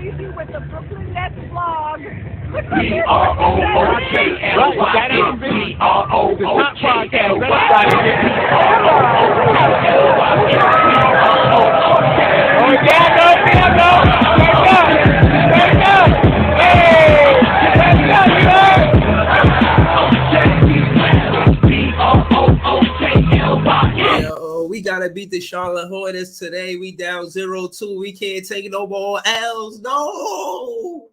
Breezy with the Brooklyn Nets vlog. We gotta beat the Charlotte Hornets today. We down 0-2. We can't take no more L's. No,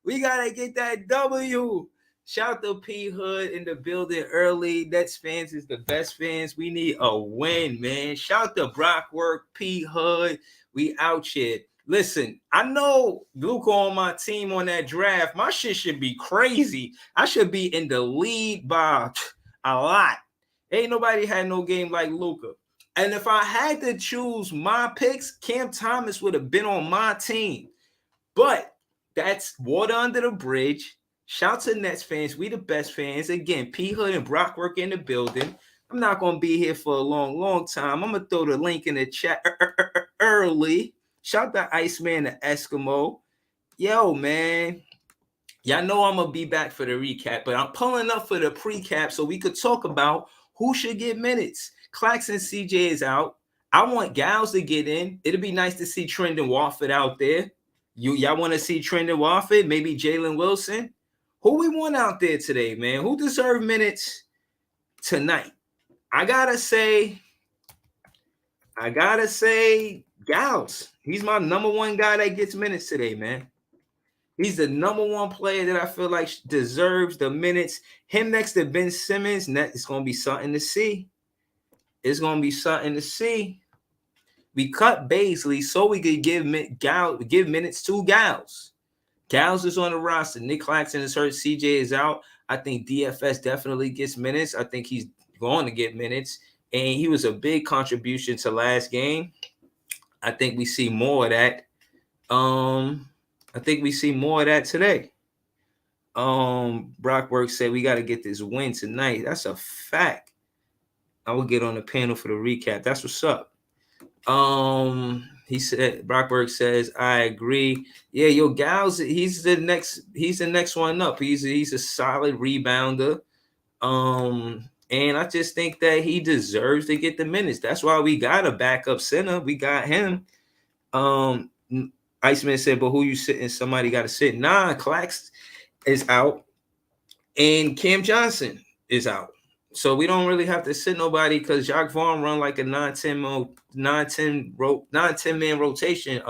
we gotta get that W. Shout to P Hood in the building early. Nets fans is the best fans. We need a win, man. Shout to Brockwork, P Hood. We out here. Listen, I know Luca on my team on that draft. My shit should be crazy. I should be in the lead by a lot. Ain't nobody had no game like Luca. And if I had to choose my picks, Cam Thomas would have been on my team. But that's water under the bridge. Shout to Nets fans. We the best fans. Again, P Hood and Brockwork in the building. I'm not going to be here for a long time. I'm going to throw the link in the chat early. Shout to Iceman the Eskimo. Yo, man. Y'all know I'm going to be back for the recap, but I'm pulling up for the precap so we could talk about who should get minutes. Clax and CJ is out. I want Gals to get in. It'll be nice to see Trendon Watford out there. Y'all want to see Trendon Watford? Maybe Jalen Wilson? Who we want out there today, man? Who deserve minutes tonight? I gotta say Gals. He's my number one guy that gets minutes today, man. He's the number one player that I feel like deserves the minutes. Him next to Ben Simmons, it's going to be something to see. It's going to be something to see. We cut Baisley so we could give minutes to Gals. Gals is on the roster. Nick Claxton is hurt. CJ is out. I think DFS definitely gets minutes. I think he's going to get minutes. And he was a big contribution to last game. I think we see more of that. I think we see more of that today. Brockwork said we got to get this win tonight. That's a fact. I will get on the panel for the recap. That's what's up. He said Brockberg says, I agree. Yeah, yo, Gals, he's the next one up. He's a solid rebounder. And I just think that he deserves to get the minutes. That's why we got a backup center. We got him. Iceman said, but who you sitting? Somebody got to sit. Nah, Clax is out. And Cam Johnson is out. So we don't really have to sit nobody because Jacques Vaughn run like a 9-10 man rotation.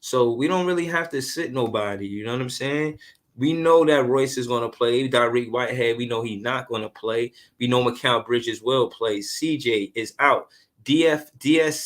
So we don't really have to sit nobody. You know what I'm saying? We know that Royce is going to play. Tyreek Whitehead, we know he's not going to play. We know Mikal Bridges will play. CJ is out. Dennis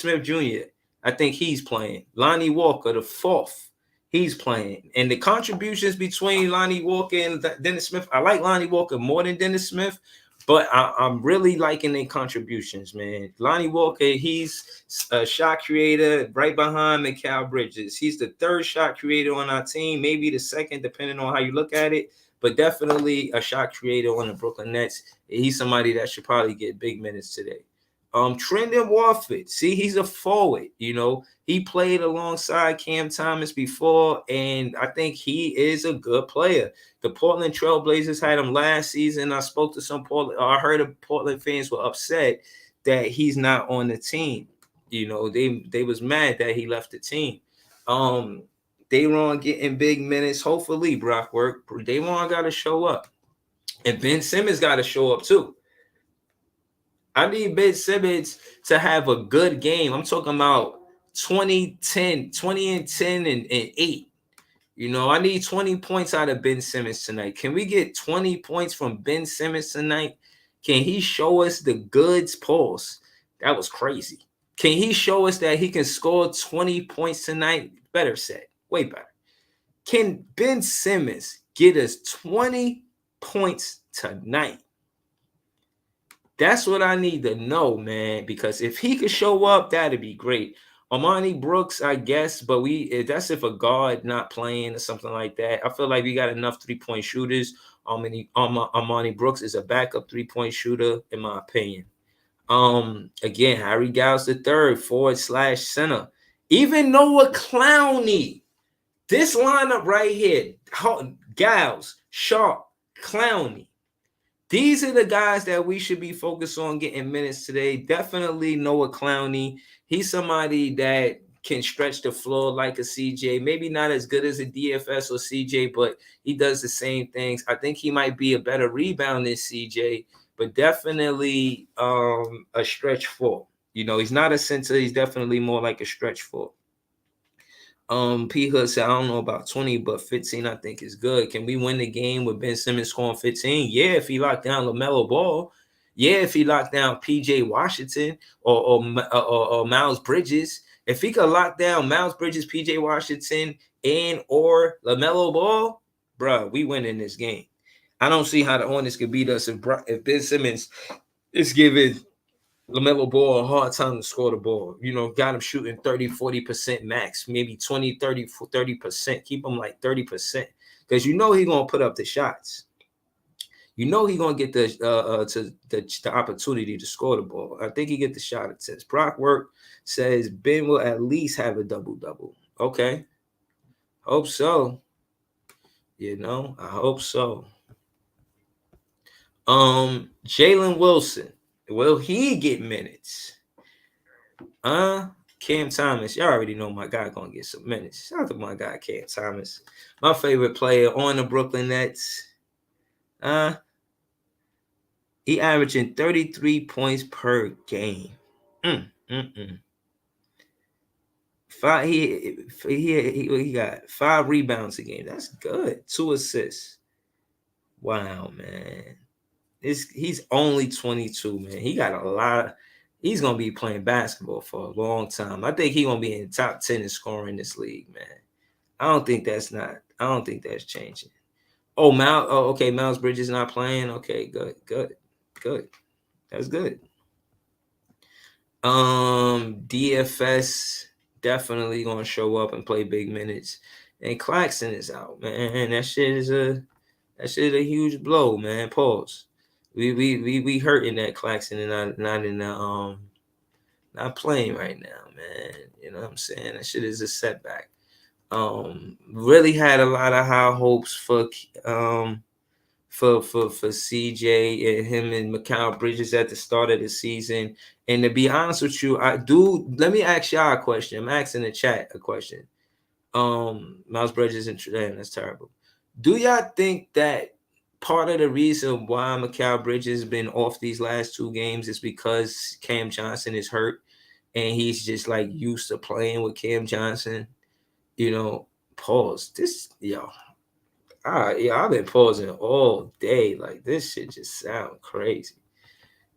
Smith Jr., I think he's playing. Lonnie Walker, the fourth. He's playing. And the contributions between Lonnie Walker and Dennis Smith, I like Lonnie Walker more than Dennis Smith, but I'm really liking their contributions, man. Lonnie Walker, he's a shot creator right behind Mikal Bridges. He's the third shot creator on our team, maybe the second, depending on how you look at it, but definitely a shot creator on the Brooklyn Nets. He's somebody that should probably get big minutes today. Trendon Watford, see, he's a forward, you know. He played alongside Cam Thomas before, and I think he is a good player. The Portland Trailblazers had him last season. I spoke to some I heard of Portland fans were upset that he's not on the team. You know, they was mad that he left the team. Dayron getting big minutes. Hopefully, Brockwork. Dayron got to show up. And Ben Simmons got to show up too. I need Ben Simmons to have a good game. I'm talking about 20 and 10 and 8. You know, I need 20 points out of Ben Simmons tonight. Can we get 20 points from Ben Simmons tonight? Can he show us the goods? Pause. That was crazy. Can he show us that he can score 20 points tonight? Better said. Way better. Can Ben Simmons get us 20 points tonight? That's what I need to know, man, because if he could show up, that'd be great. Armani Brooks, I guess, but that's if a guard not playing or something like that. I feel like we got enough three-point shooters. Armani Brooks is a backup three-point shooter, in my opinion. Again, Harry Giles III, forward/center. Even Noah Clowney. This lineup right here, Gals, Sharp, Clowney. These are the guys that we should be focused on getting minutes today. Definitely Noah Clowney. He's somebody that can stretch the floor like a CJ. Maybe not as good as a DFS or CJ, but he does the same things. I think he might be a better rebound than CJ, but definitely a stretch four. You know, he's not a center. He's definitely more like a stretch four. P Hood said, I don't know about 20, but 15 I think is good. Can we win the game with Ben Simmons scoring 15? Yeah, if he locked down LaMelo Ball. Yeah, if he locked down PJ Washington or Miles Bridges. If he could lock down Miles Bridges, PJ Washington, and or LaMelo Ball, bro, we win in this game. I don't see how the Hornets could beat us if Ben Simmons is giving LaMelo Ball a hard time to score the ball. You know, got him shooting 30-40% max, maybe 20-30-30%. Keep him like 30%. Because you know he's gonna put up the shots. You know he's gonna get the opportunity to score the ball. I think he get the shot attempts. Brock Work says Ben will at least have a double-double. Okay. Hope so. You know, I hope so. Jalen Wilson. Will he get minutes? Cam Thomas. Y'all already know my guy gonna get some minutes. Shout out to my guy Cam Thomas. My favorite player on the Brooklyn Nets. He averaging 33 points per game. He got 5 rebounds a game. That's good. 2 assists. Wow, man. He's only 22, man. He got a lot. He's gonna be playing basketball for a long time. I think he's gonna be in the top 10 in scoring in this league, man. I don't think that's changing. Okay, Miles Bridges not playing. Okay, good. That's good. DFS definitely gonna show up and play big minutes. And Claxton is out, man. That shit is a huge blow, man. Pause. We hurting that Claxton and not in the not playing right now, man. You know what I'm saying? That shit is a setback. Really had a lot of high hopes for CJ and him and Mikal Bridges at the start of the season. And to be honest with you, let me ask y'all a question. I'm asking the chat a question. Miles Bridges and that's terrible. Do y'all think that part of the reason why Mikal Bridges has been off these last 2 games is because Cam Johnson is hurt and he's just like used to playing with Cam Johnson? You know, pause. I've been pausing all day. Like, this shit just sound crazy.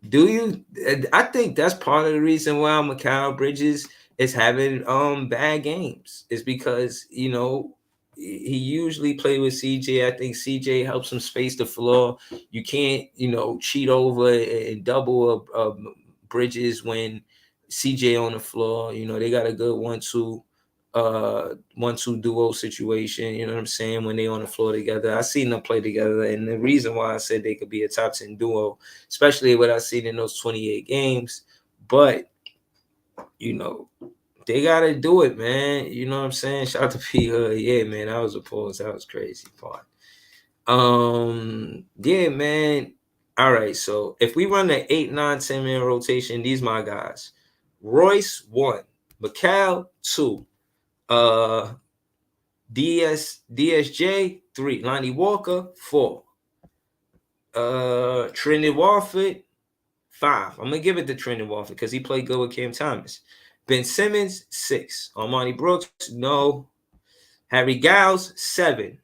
I think that's part of the reason why Mikal Bridges is having bad games. Is because, you know, he usually play with CJ. I think CJ helps him space the floor. You can't, you know, cheat over and double Bridges when CJ on the floor. You know, they got a good 1-2 duo situation, you know what I'm saying, when they on the floor together. I seen them play together, and the reason why I said they could be a top 10 duo, especially what I seen in those 28 games. But you know, they gotta do it, man. You know what I'm saying? Shout out to P Hood. Yeah, man, that was a pause. That was crazy part. Yeah, man. All right, so if we run the 8, 9, 10 man rotation, these my guys. Royce 1, Mikal 2, DSJ 3, Lonnie Walker 4, Trinity Warford 5. I'm gonna give it to Trinity Warford because he played good with Cam Thomas. Ben Simmons 6, Armani Brooks no, Harry Giles 7.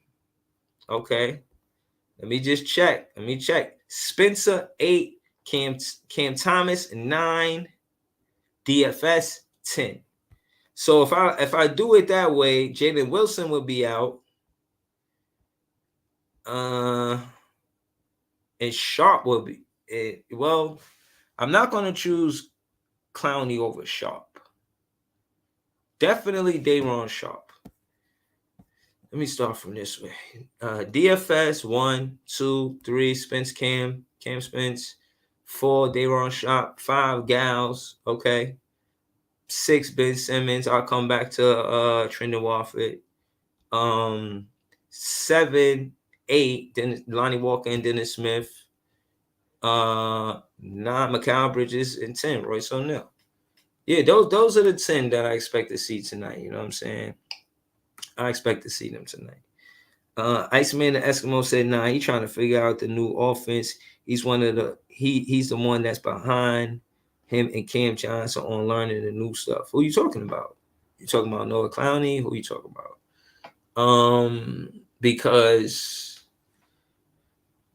Okay, let me check. Spencer 8, Cam Thomas 9, DFS 10. So if I do it that way, Jalen Wilson will be out. And Sharp will be well. I'm not gonna choose Clowney over Sharp. Definitely Day'Ron Sharp. Let me start from this way. DFS 1, 2, 3, Spence Cam Spence, 4, Day'Ron Sharp, 5, Gals. Okay. 6, Ben Simmons. I'll come back to Trendon Watford. 7, 8, Lonnie Walker and Dennis Smith. 9, Mikal Bridges, and 10, Royce O'Neal. Yeah, those are the 10 that I expect to see tonight. You know what I'm saying? I expect to see them tonight. Iceman the Eskimo said, nah, he trying to figure out the new offense. He's he's the one that's behind him and Cam Johnson on learning the new stuff. Who you talking about? You talking about Noah Clowney? Who you talking about? Because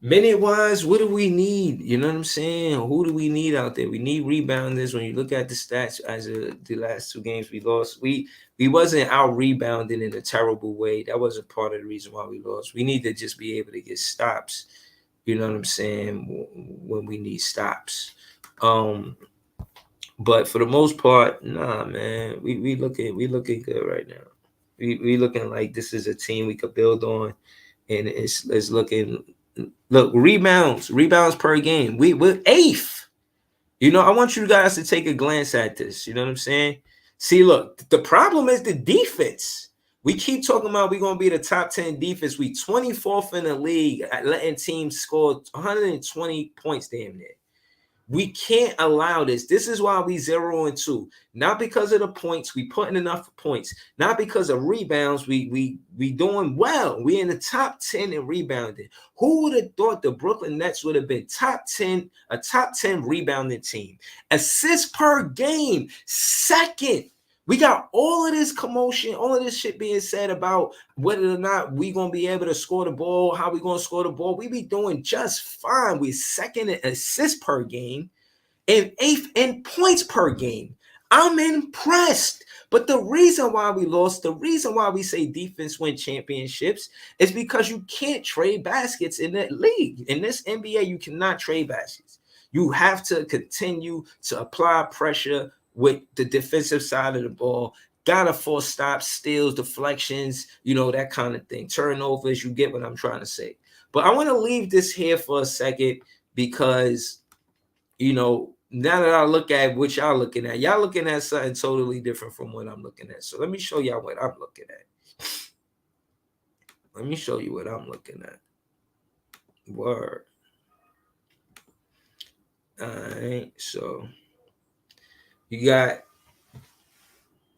minute wise, what do we need? You know what I'm saying? Who do we need out there? We need rebounders. When you look at the stats as the last 2 games we lost, we wasn't out rebounding in a terrible way. That wasn't part of the reason why we lost. We need to just be able to get stops. You know what I'm saying? When we need stops. But for the most part, nah, man, we looking good right now. We looking like this is a team we could build on, and it's looking. Look, rebounds per game. We're 8th. You know, I want you guys to take a glance at this. You know what I'm saying? See, look, the problem is the defense. We keep talking about we're going to be the top 10 defense. We 24th in the league at letting teams score 120 points damn near. We can't allow this. This is why we 0-2. Not because of the points. We putting enough points. Not because of rebounds. We doing well. We in the top 10 in rebounding. Who would have thought the Brooklyn Nets would have been a top 10 rebounding team? Assists per game, 2nd. We got all of this commotion, all of this shit being said about whether or not we going to be able to score the ball, how we going to score the ball. We be doing just fine. We 2nd in assists per game and 8th in points per game. I'm impressed. But the reason why we lost, the reason why we say defense win championships is because you can't trade baskets in that league. In this NBA, you cannot trade baskets. You have to continue to apply pressure with the defensive side of the ball. Gotta force stops, steals, deflections, you know, that kind of thing. Turnovers, you get what I'm trying to say. But I want to leave this here for a second because, you know, now that I look at what y'all looking at something totally different from what I'm looking at. So let me show y'all what I'm looking at. Let me show you what I'm looking at. Word. All right, so you got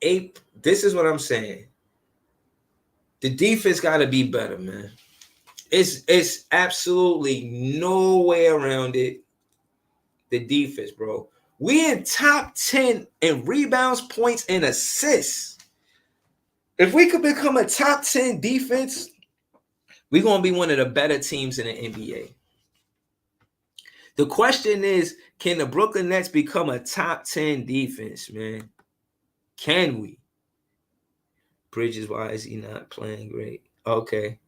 8. This is what I'm saying. The defense got to be better, man. It's absolutely no way around it. The defense, bro. We in top 10 in rebounds, points, and assists. If we could become a top 10 defense, we're going to be one of the better teams in the NBA. The question is, can the Brooklyn Nets become a top 10 defense, man? Can we? Bridges, why is he not playing great? Okay,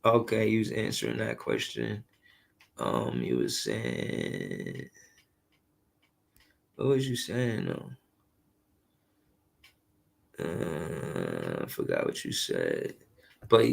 he was answering that question. He was saying, what was you saying though? I forgot what you said. But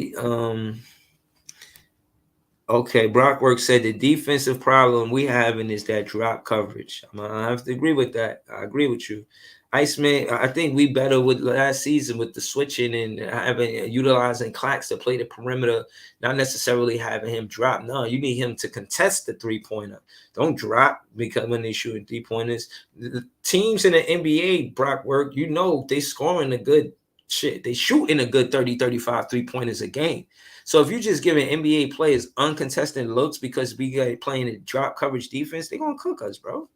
okay, Brockwork said the defensive problem we having is that drop coverage. I have to agree with that. I agree with you. Iceman, I think we better with last season with the switching and utilizing Clax to play the perimeter, not necessarily having him drop. No, you need him to contest the 3-pointer. Don't drop because when they shooting 3-pointers. The teams in the NBA, Brockwork, you know, they scoring a good shit. They shooting a good 30, 35 3-pointers a game. So if you're just giving NBA players uncontested looks because we got playing a drop coverage defense, they're gonna cook us, bro.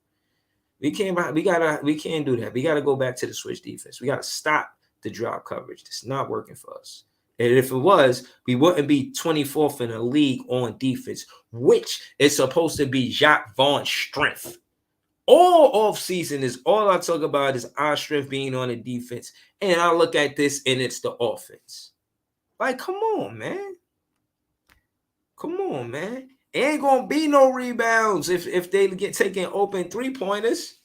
We can't do that. We gotta go back to the switch defense. We gotta stop the drop coverage. It's not working for us. And if it was, we wouldn't be 24th in the league on defense, which is supposed to be Jacques Vaughn's strength. All off season is all I talk about is our strength being on the defense. And I look at this and it's the offense. Like, come on, man. Come on, man. Ain't gonna be no rebounds if they get taking open 3-pointers.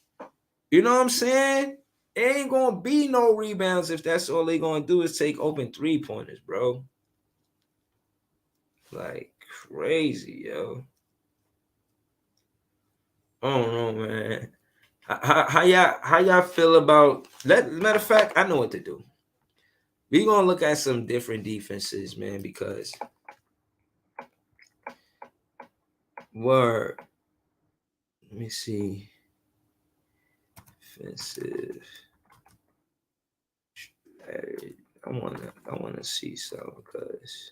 You know what I'm saying? Ain't gonna be no rebounds if that's all they gonna do is take open 3-pointers, bro. Like crazy, yo. I don't know, man. How y'all feel about that? Matter of fact, I know what to do. We're gonna look at some different defenses, man, because word. Let me see. Defensive. I wanna see some because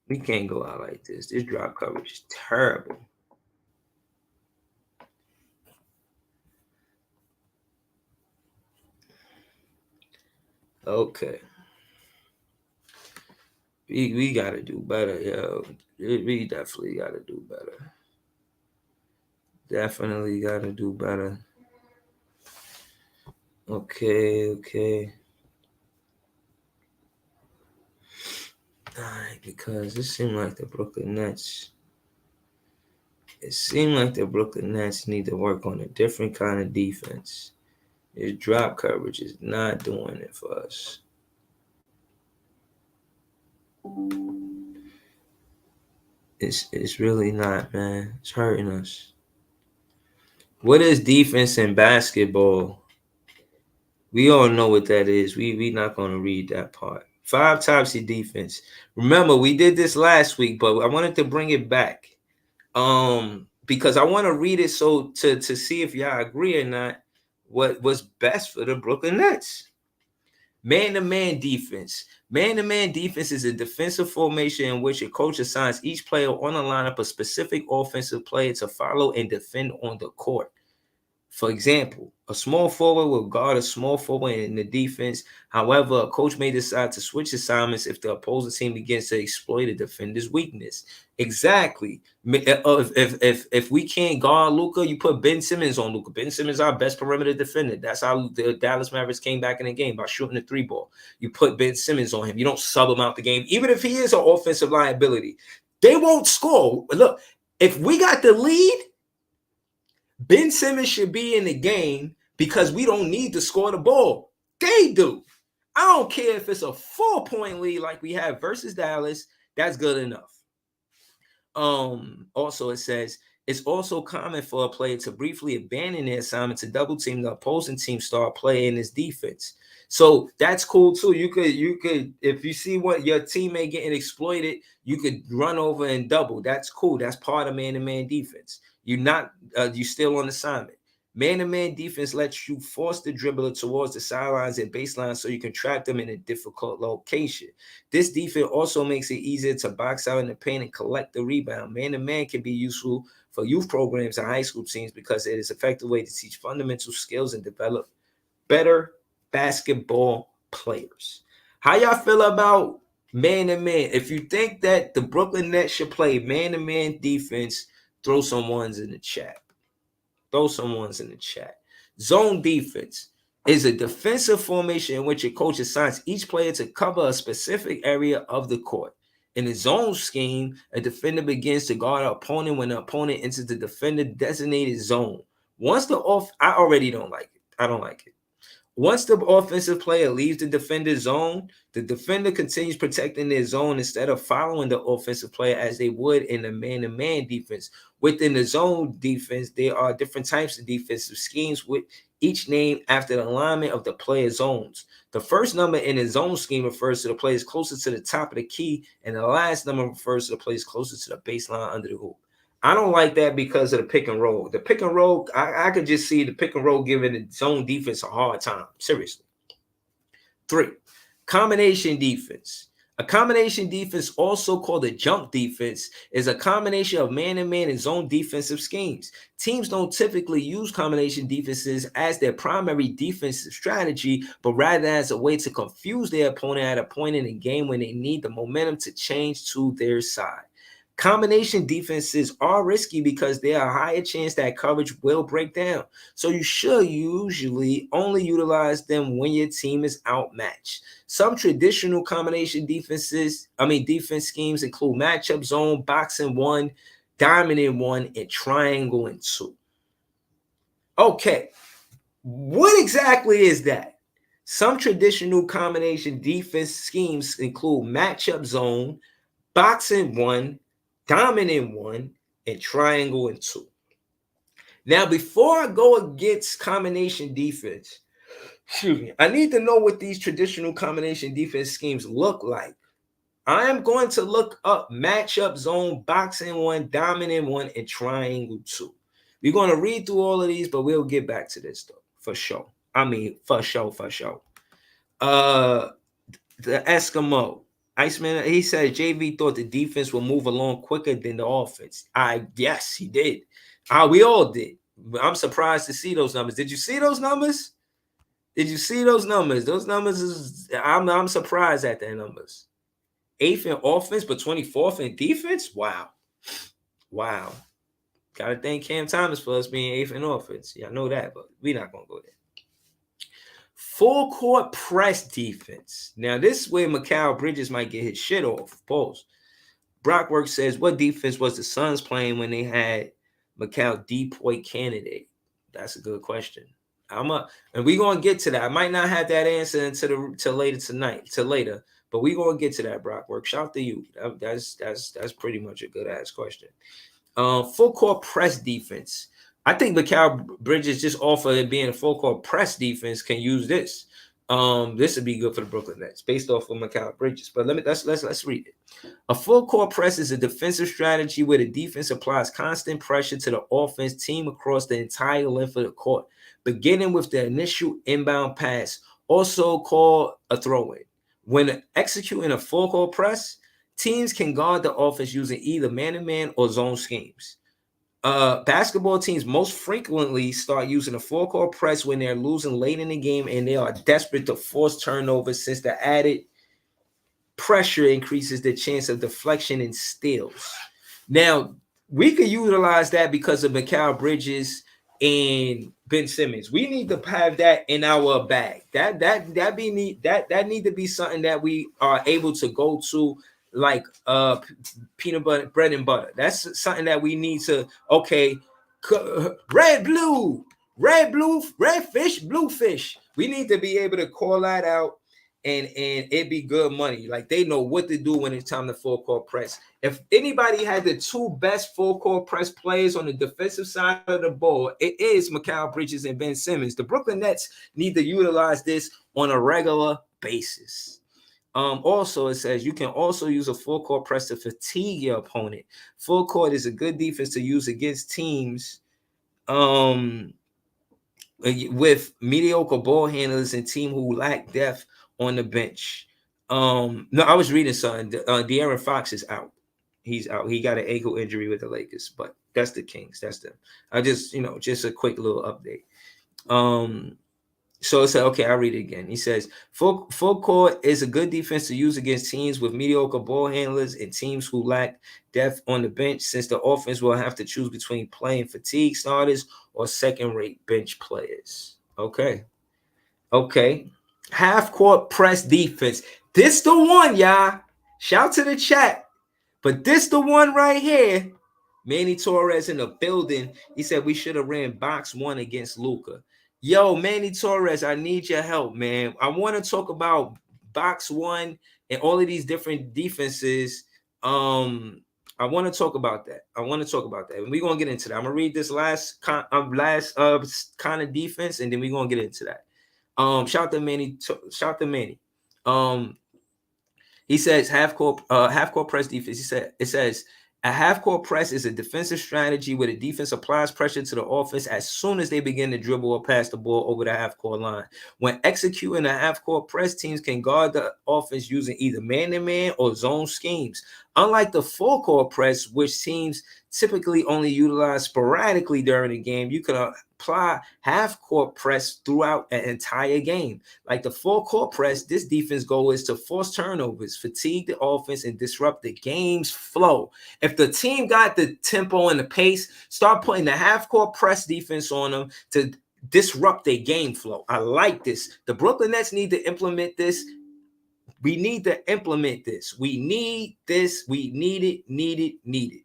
we can't go out like this. This drop coverage is terrible. Okay. We gotta do better, yo. We definitely gotta do better. Definitely gotta do better. Okay. Alright, because it seemed like the Brooklyn Nets. It seemed like the Brooklyn Nets need to work on a different kind of defense. His drop coverage is not doing it for us. It's really not, man. It's hurting us. What is defense in basketball? We all know what that is. We not gonna read that part. 5 types of defense. Remember, we did this last week, but I wanted to bring it back. Because I want to read it so to see if y'all agree or not what was best for the Brooklyn Nets. Man-to-man defense. Man-to-man defense is a defensive formation in which a coach assigns each player on the lineup a specific offensive player to follow and defend on the court. For example, a small forward will guard a small forward in the defense. However, a coach may decide to switch assignments if the opposing team begins to exploit a defender's weakness. Exactly. If we can't guard Luka, you put Ben Simmons on Luka. Ben Simmons is our best perimeter defender. That's how the Dallas Mavericks came back in the game, by shooting the 3 ball. You put Ben Simmons on him. You don't sub him out the game, even if he is an offensive liability. They won't score. Look, if we got the lead, Ben Simmons should be in the game because we don't need to score the ball. They do. I don't care if it's a 4-point lead like we have versus Dallas. That's good enough. Also, it says it's also common for a player to briefly abandon their assignment to double team the opposing team star player in his defense. So that's cool too. You could, if you see what your teammate getting exploited, you could run over and double. That's cool. That's part of man-to-man defense. You're not, you still on assignment. Man-to-man defense lets you force the dribbler towards the sidelines and baseline so you can trap them in a difficult location. This defense also makes it easier to box out in the paint and collect the rebound. Man-to-man can be useful for youth programs and high school teams because it is an effective way to teach fundamental skills and develop better basketball players. How y'all feel about man-to-man? If you think that the Brooklyn Nets should play man-to-man defense, throw some ones in the chat. Zone defense is a defensive formation in which a coach assigns each player to cover a specific area of the court. In the zone scheme, a defender begins to guard an opponent when the opponent enters the defender designated zone. Once the I already don't like it. I don't like it. Once the offensive player leaves the defender's zone, the defender continues protecting their zone instead of following the offensive player as they would in the man-to-man defense. Within the zone defense, there are different types of defensive schemes with each named after the alignment of the player's zones. The first number in the zone scheme refers to the players closest to the top of the key, and the last number refers to the players closest to the baseline under the hoop. I don't like that because of the pick and roll. The pick and roll, I could just see the pick and roll giving the zone defense a hard time. Seriously. 3, combination defense. A combination defense, also called a jump defense, is a combination of man-to-man and zone defensive schemes. Teams don't typically use combination defenses as their primary defensive strategy, but rather as a way to confuse their opponent at a point in the game when they need the momentum to change to their side. Combination defenses are risky because there are a higher chance that coverage will break down. So you should usually only utilize them when your team is outmatched. Some traditional combination defense schemes include matchup zone, boxing 1, diamond in 1, and triangle in 2. Okay, what exactly is that? Some traditional combination defense schemes include matchup zone, boxing 1, dominant 1, and triangle and 2. Now, before I go against combination defense, I need to know what these traditional combination defense schemes look like. I am going to look up matchup zone, boxing 1, dominant 1, and triangle 2. We're going to read through all of these, but we'll get back to this though, for sure. I mean, for sure. The Eskimo Iceman, he said JV thought the defense will move along quicker than the offense. Yes, he did. We all did. I'm surprised to see those numbers. Did you see those numbers? Those numbers is I'm surprised at their numbers. 8th in offense, but 24th in defense. Wow. Gotta thank Cam Thomas for us being 8th in offense. Yeah, I know that, but we're not gonna go there. Full court press defense. Now, this is where Mikal Bridges might get his shit off. Pause. Brockwork says, what defense was the Suns playing when they had Mikal D-point candidate? That's a good question. And we're gonna get to that. I might not have that answer until later, but we're gonna get to that, Brockwork. Shout out to you. That's pretty much a good ass question. Full court press defense. I think Mikal Bridges, just off of it being a full court press defense, can use this. This would be good for the Brooklyn Nets based off of Mikal Bridges. But let's read it. A full court press is a defensive strategy where the defense applies constant pressure to the offense team across the entire length of the court, beginning with the initial inbound pass, also called a throw-in. When executing a full court press, teams can guard the offense using either man-to-man or zone schemes. Basketball teams most frequently start using a full court press when they're losing late in the game and they are desperate to force turnovers, since the added pressure increases the chance of deflection and steals. Now, we could utilize that because of Mikal Bridges and Ben Simmons. We need to have that in our bag. That need to be something that we are able to go to, like peanut butter, bread and butter. That's something that we need to, okay, red fish, blue fish. We need to be able to call that out, and it be good money. Like, they know what to do when it's time to full court press. If anybody had the 2 best full court press players on the defensive side of the ball, it is Mikal Bridges and Ben Simmons. The Brooklyn Nets need to utilize this on a regular basis. Also, it says you can also use a full court press to fatigue your opponent. Full court is a good defense to use against teams with mediocre ball handlers and team who lack depth on the bench. No, I was reading something. De'Aaron Fox is out. He's out. He got an ankle injury with the Lakers, but that's the Kings. That's them. I just a quick little update. So it said, okay, I'll read it again. He says, full court is a good defense to use against teams with mediocre ball handlers and teams who lack depth on the bench, since the offense will have to choose between playing fatigue starters or second-rate bench players. Okay. Half-court press defense. This the one, y'all. Shout to the chat. But this the one right here. Manny Torres in the building. He said we should have ran box 1 against Luka. Yo, Manny Torres, I need your help, man. I want to talk about box 1 and all of these different defenses. I want to talk about that. And we're going to get into that. I'm going to read this last kind of defense, and then we're going to get into that. Shout to Manny. He says half court press defense. It says a half court press is a defensive strategy where the defense applies pressure to the offense as soon as they begin to dribble or pass the ball over the half court line. When executing a half court press, teams can guard the offense using either man-to-man or zone schemes. Unlike the full court press, which teams typically only utilize sporadically during the game, you can apply half court press throughout an entire game. Like the full court press, this defense goal is to force turnovers, fatigue the offense, and disrupt the game's flow. If the team got the tempo and the pace, start putting the half court press defense on them to disrupt their game flow. I like this. The Brooklyn Nets need to implement this. We need to implement this. We need this. We need it.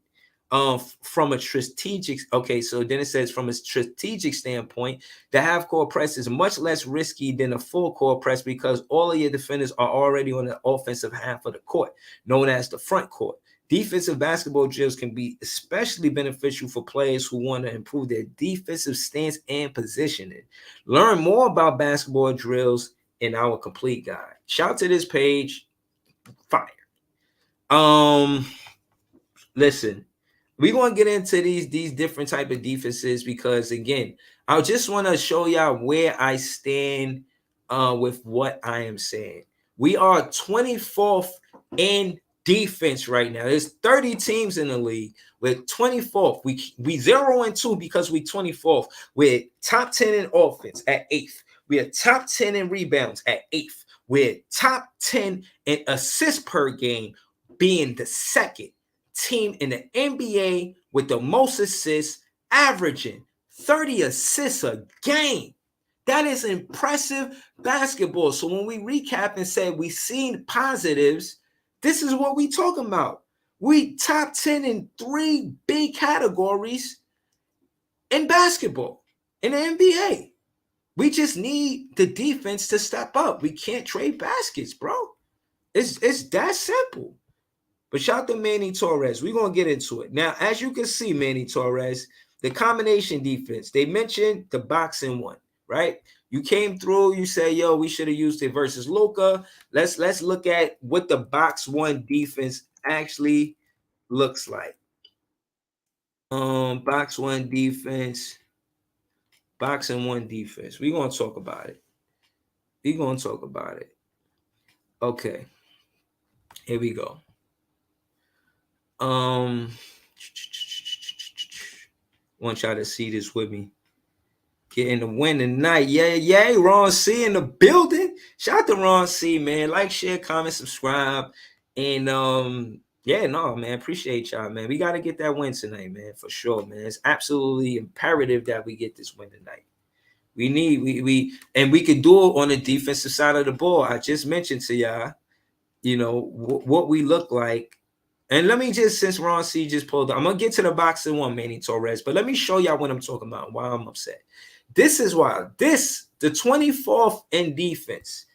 From a strategic, okay, so then it says from a strategic standpoint, the half court press is much less risky than a full court press because all of your defenders are already on the offensive half of the court, known as the front court. Defensive basketball drills can be especially beneficial for players who want to improve their defensive stance and positioning. Learn more about basketball drills in our complete guide. Shout to this page. Fire. Listen, we're gonna get into these different type of defenses because again, I just want to show y'all where I stand with what I am saying. We are 24th in defense right now. There's 30 teams in the league. We're 24th. We 0-2 because we 24th. We're top 10 in offense at 8th. We're top 10 in rebounds at 8th. We're top 10 in assists per game, being the second team in the NBA with the most assists, averaging 30 assists a game. That is impressive basketball. So when we recap and say we seen positives, this is what we talking about. We top 10 in 3 big categories in basketball, in the NBA. We just need the defense to step up. We can't trade baskets, bro. It's that simple. But shout out to Manny Torres. We're going to get into it. Now, as you can see, Manny Torres, the combination defense, they mentioned the boxing one, right? You came through, you say, yo, we should have used it versus Luka. Let's look at what the box one defense actually looks like. Box one defense, boxing one defense. We're going to talk about it. Okay. Here we go. Want y'all to see this with me. Getting the win tonight. Yeah. Ron C in the building. Shout out to Ron C, man. Like, share, comment, subscribe. And man. Appreciate y'all, man. We got to get that win tonight, man, for sure, man. It's absolutely imperative that we get this win tonight. We could do it on the defensive side of the ball. I just mentioned to y'all, what we look like. And let me just, since Ron C just pulled up, I'm going to get to the boxing one, Manny Torres, but let me show y'all what I'm talking about, why I'm upset. This is why. The 24th in defense,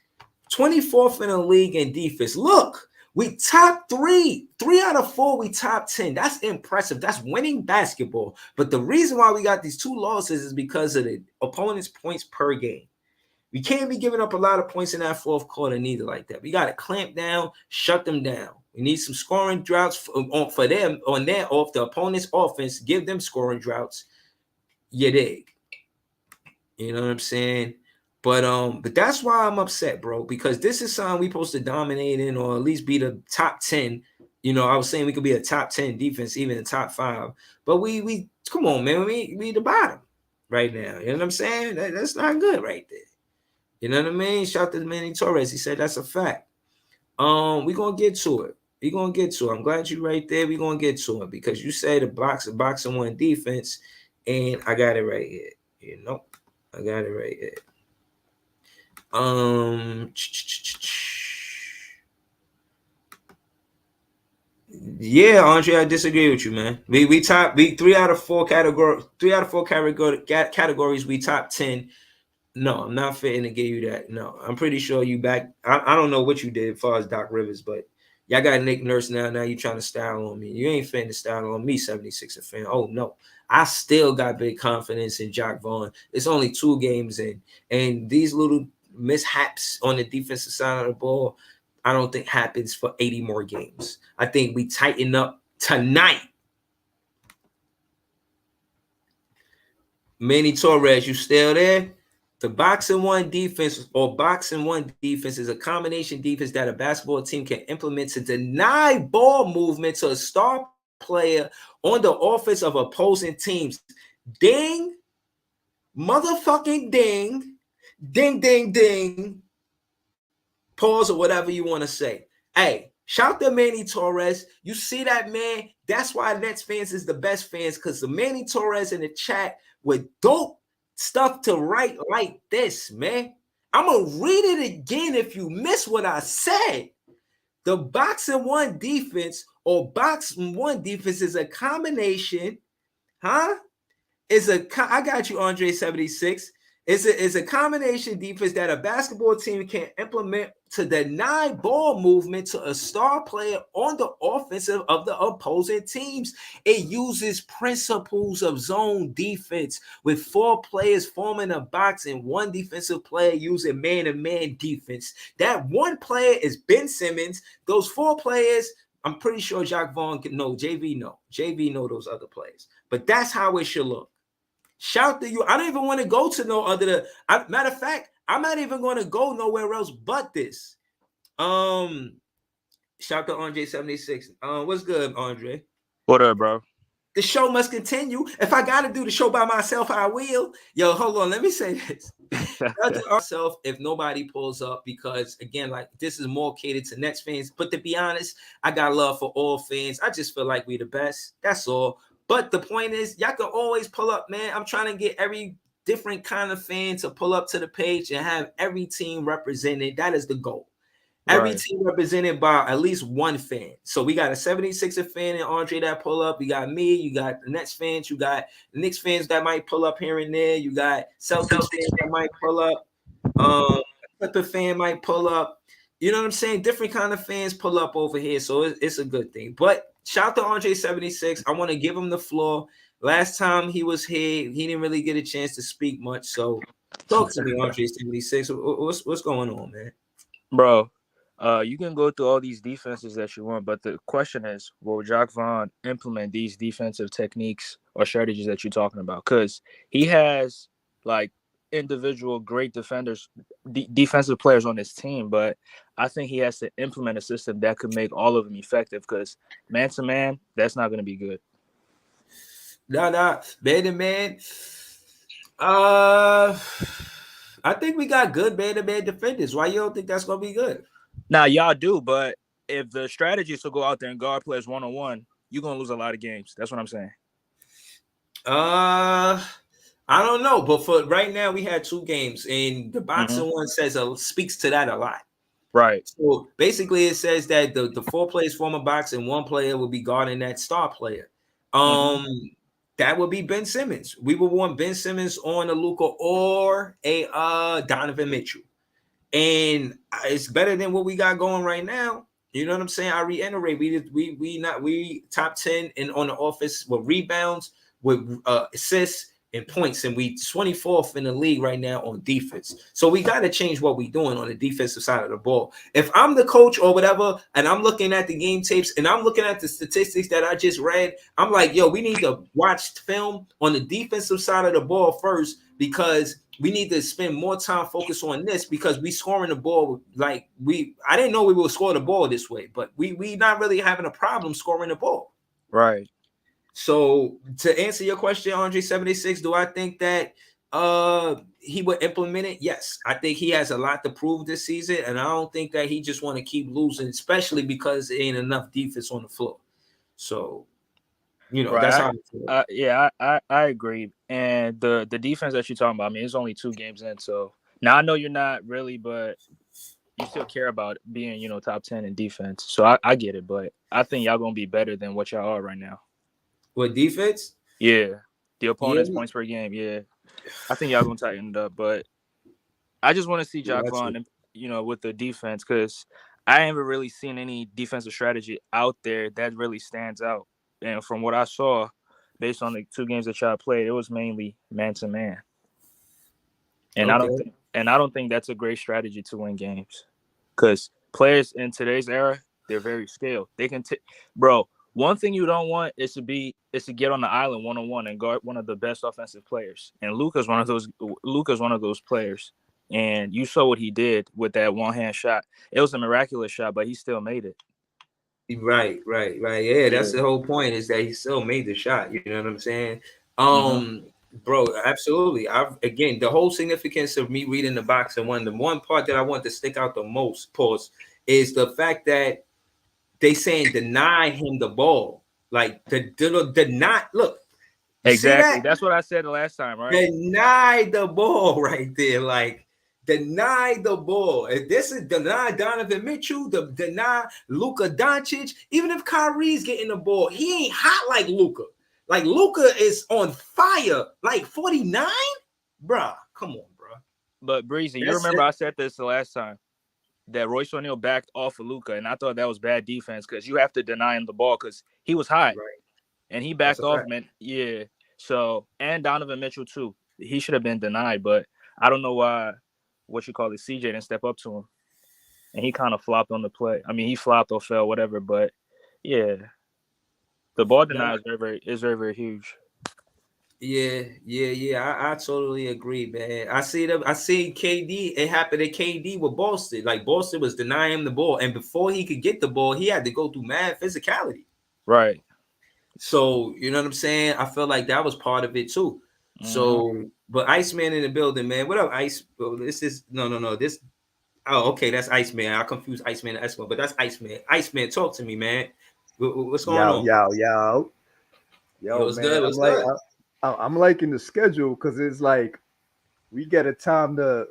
24th in the league in defense. Look, we top 3 out of 4, we top 10. That's impressive. That's winning basketball. But the reason why we got these 2 losses is because of the opponent's points per game. We can't be giving up a lot of points in that fourth quarter neither like that. We got to clamp down, shut them down. We need some scoring droughts for them on their off the opponent's offense. Give them scoring droughts. You dig? You know what I'm saying? But that's why I'm upset, bro. Because this is something we supposed to dominate in, or at least be the top 10. I was saying we could be a top 10 defense, even a top 5. But we come on, man. We the bottom right now. You know what I'm saying? That's not good right there. You know what I mean? Shout out to Manny Torres. He said that's a fact. We're gonna get to it. I'm glad you're right there. We're gonna get to it because you say the boxing one defense, and I got it right here. I got it right here. Yeah, Andre, I disagree with you, man. We 3 out of 4 categories. We top 10. No, I'm not fitting to give you that. No, I'm pretty sure you back. I don't know what you did as far as Doc Rivers, but y'all got Nick Nurse now. Now you trying to style on me. You ain't fitting to style on me, 76er fan. Oh, no. I still got big confidence in Jock Vaughn. It's only 2 games in. And these little mishaps on the defensive side of the ball, I don't think happens for 80 more games. I think we tighten up tonight. Manny Torres, you still there? The boxing one defense is a combination defense that a basketball team can implement to deny ball movement to a star player on the offense of opposing teams. Ding, motherfucking ding, ding, ding, ding. Pause or whatever you want to say. Hey, shout to Manny Torres. You see that, man? That's why Nets fans is the best fans, because the Manny Torres in the chat with dope stuff to write like this, man. I'm going to read it again if you miss what I said. The boxing one defense is a combination, I got you, Andre 76. It's a combination defense that a basketball team can implement to deny ball movement to a star player on the offensive of the opposing teams. It uses principles of zone defense with 4 players forming a box and 1 defensive player using man-to-man defense. That 1 player is Ben Simmons. Those 4 players, I'm pretty sure Jacques Vaughn can know. JV know those other players. But that's how it should look. Shout to you. I don't even want to go to no other. Matter of fact, I'm not even going to go nowhere else but this. Shout to Andre 76. What's good, Andre? What up, bro? The show must continue. If I got to do the show by myself, I will. Yo, hold on. Let me say this. Shout to ourselves if nobody pulls up, because again, like, this is more catered to Nets fans. But to be honest, I got love for all fans. I just feel like we the best. That's all. But the point is, y'all can always pull up, man. I'm trying to get every different kind of fan to pull up to the page and have every team represented. That is the goal. Every team represented by at least 1 fan. So we got a 76er fan and Andre that pull up. You got me. You got the Nets fans. You got the Knicks fans that might pull up here and there. You got Celtics fans that might pull up. Clipper fan might pull up. You know what I'm saying? Different kind of fans pull up over here. So it's a good thing. But shout out to Andre 76. I want to give him the floor. Last time he was here, he didn't really get a chance to speak much. So talk to me, Andre 76. What's going on, man? Bro, you can go through all these defenses that you want, but the question is, will Jacques Vaughn implement these defensive techniques or strategies that you're talking about? Because he has, like, individual great defenders, defensive players on his team, but I think he has to implement a system that could make all of them effective, because man to man, that's not going to be good. Man to man. I think we got good man to man defenders. Why you don't think that's going to be good? Now, y'all do, but if the strategy is to go out there and guard players one-on-one, you're going to lose a lot of games. That's what I'm saying. I don't know, but for right now, we had 2 games, and the boxing one says speaks to that a lot. Right. So basically, it says that the 4 players form a box, and 1 player will be guarding that star player. That would be Ben Simmons. We would want Ben Simmons on a Luka or a Donovan Mitchell, and it's better than what we got going right now. You know what I'm saying? I reiterate, we top 10 and on the offense with rebounds, with assists and points, and we 24th in the league right now on defense. So we got to change what we're doing on the defensive side of the ball. If I'm the coach or whatever, and I'm looking at the game tapes and I'm looking at the statistics that I just read, I'm like, yo, we need to watch film on the defensive side of the ball first, because we need to spend more time focused on this, because we scoring the ball like I didn't know we would score the ball this way, but we not really having a problem scoring the ball. Right. So to answer your question, Andre 76, do I think that he would implement it? Yes. I think he has a lot to prove this season, and I don't think that he just want to keep losing, especially because there ain't enough defense on the floor. So, you know, that's how I feel. I agree. And the defense that you're talking about, I mean, it's only 2 games in, so now I know you're not really, but you still care about being, you know, top 10 in defense. So I get it, but I think y'all gonna be better than what y'all are right now. What, defense? Yeah. The opponent's points per game, yeah. I think y'all gonna tighten it up, but I just want to see Jacques Vaughn, you know, with the defense, because I haven't really seen any defensive strategy out there that really stands out. And from what I saw, based on the 2 games that y'all played, it was mainly man to man. And I don't think that's a great strategy to win games, because players in today's era, they're very skilled. They can bro. One thing you don't want is to get on the island one-on-one and guard one of the best offensive players. And Luka's one of those players. And you saw what he did with that one-hand shot. It was a miraculous shot, but he still made it. Right. Yeah, that's the whole point, is that he still made the shot. You know what I'm saying? Bro, absolutely. Again, the whole significance of me reading the box, and the one part that I want to stick out the most, is the fact that they saying deny him the ball. Like not look. Exactly. That's what I said the last time, right? Deny the ball right there. Like, deny the ball. If this is deny Donovan Mitchell, deny Luka Doncic, even if Kyrie's getting the ball, he ain't hot like Luka. Like, Luka is on fire. Like 49? Bruh, come on, bro. But Breezy, you That's remember it. I said this the last time that Royce O'Neal backed off of Luka, and I thought that was bad defense because you have to deny him the ball because he was hot Right. and he That's backed a off, fact. man. Yeah. So and Donovan Mitchell too. He should have been denied, but I don't know why. CJ didn't step up to him, and he kind of flopped on the play. I mean, he flopped or fell, whatever. But yeah, the ball No, denial is very, very huge. yeah. I totally agree, man. I see them. I see KD. It happened to KD with Boston. Like Boston was denying him the ball, and before he could get the ball, he had to go through mad physicality. Right. So you know what I'm saying? I feel like that was part of it too. Mm-hmm. So, but Iceman in the building, man. What up, Ice? Well, this is no. This okay, that's Iceman. I confused Iceman and Iceman, but that's Iceman. Iceman, talk to me, man. What's going Yo, on? yo, yo, Yo, yo, what's man. good? What's good? I'm liking the schedule because it's like we get a time to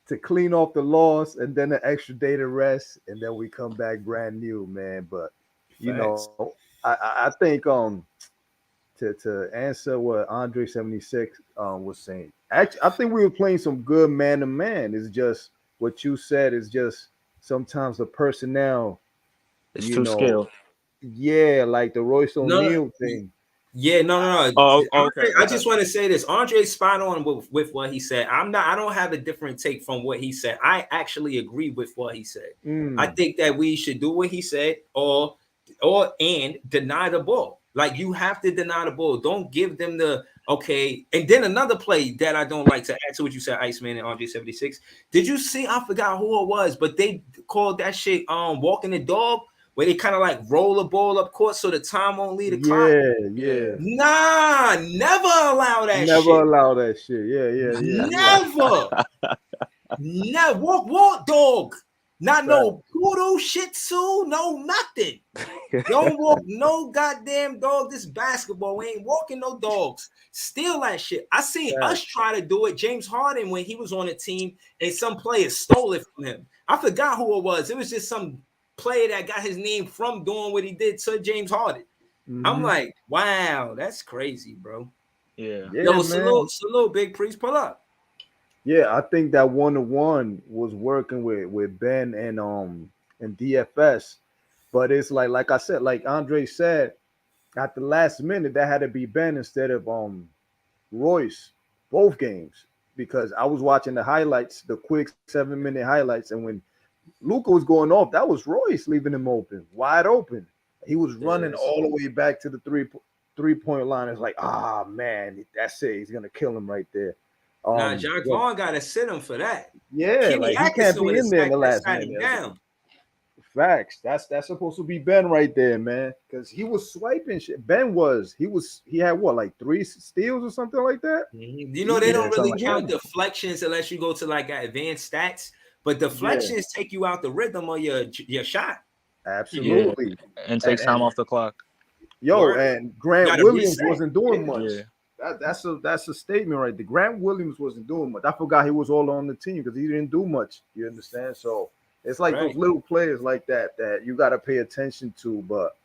to clean off the loss and then an extra day to rest, and then we come back brand new, man. But you Facts. know, I think to answer what Andre 76 was saying, actually, I think we were playing some good man to man. It's just what you said is just sometimes the personnel, It's you too know, skilled. yeah, like the Royce No, O'Neal thing. yeah, no. Oh, okay, Andre, I okay. just want to say this. Andre's spot on with what he said. I don't have a different take from what he said. I actually agree with what he said. I Mm, think that we should do what he said and deny the ball. Like you have to deny the ball. Don't give them the okay. And then another play that I don't like to add to what you said, Iceman and RJ 76. Did you see? I forgot who it was, but they called that shit walking the dog, where they kind of like roll the ball up court so the time won't leave the clock. yeah, Yeah. yeah. Nah, never allow that Never shit. allow that shit. Yeah, yeah, yeah. You're right. Never. Never walk, dog. Not Fact. no poodle, shih tzu, no nothing. Don't walk no goddamn dog. This basketball, we ain't walking no dogs. Steal that shit. I seen Fact. us try to do it. James Harden, when he was on the team, and some players stole it from him. I forgot who it was. It was just some player that got his name from doing what he did to James Harden. I'm Mhm. like, wow, that's crazy, bro. Yeah. Yeah, Yo, man. salute, big priest, pull up. Yeah, I think that 1-to-1 was working with Ben and DFS, but it's like I said, like Andre said, at the last minute that had to be Ben instead of Royce, both games, because I was watching the highlights, the quick 7-minute highlights, and when Luca was going off, that was Royce leaving him open, wide open. He was running Yes. all the way back to the 3-point line. It's like, ah man, that's it. He's gonna kill him right there. Nah, Jack But Vaughn got to sit him for that. yeah, Kenny like he can't Atkinson be would have in there in the last sat him minute. down. Facts. That's supposed to be Ben right there, man. Because he was swiping shit. He had what, like 3 steals or something like that? You He know, they was don't Yeah. doing really like count him. deflections unless you go to like advanced stats. But Yeah, deflections take you out the rhythm of your shot. Yeah. absolutely. And And, takes time and off the clock. yo, Word. and You Grant got to Williams reset. wasn't doing Yeah. much. Yeah. That's a statement right there. Grant Williams wasn't doing much. I forgot he was all on the team because he didn't do much. You understand? So it's like those Right. little players like that you got to pay attention to. But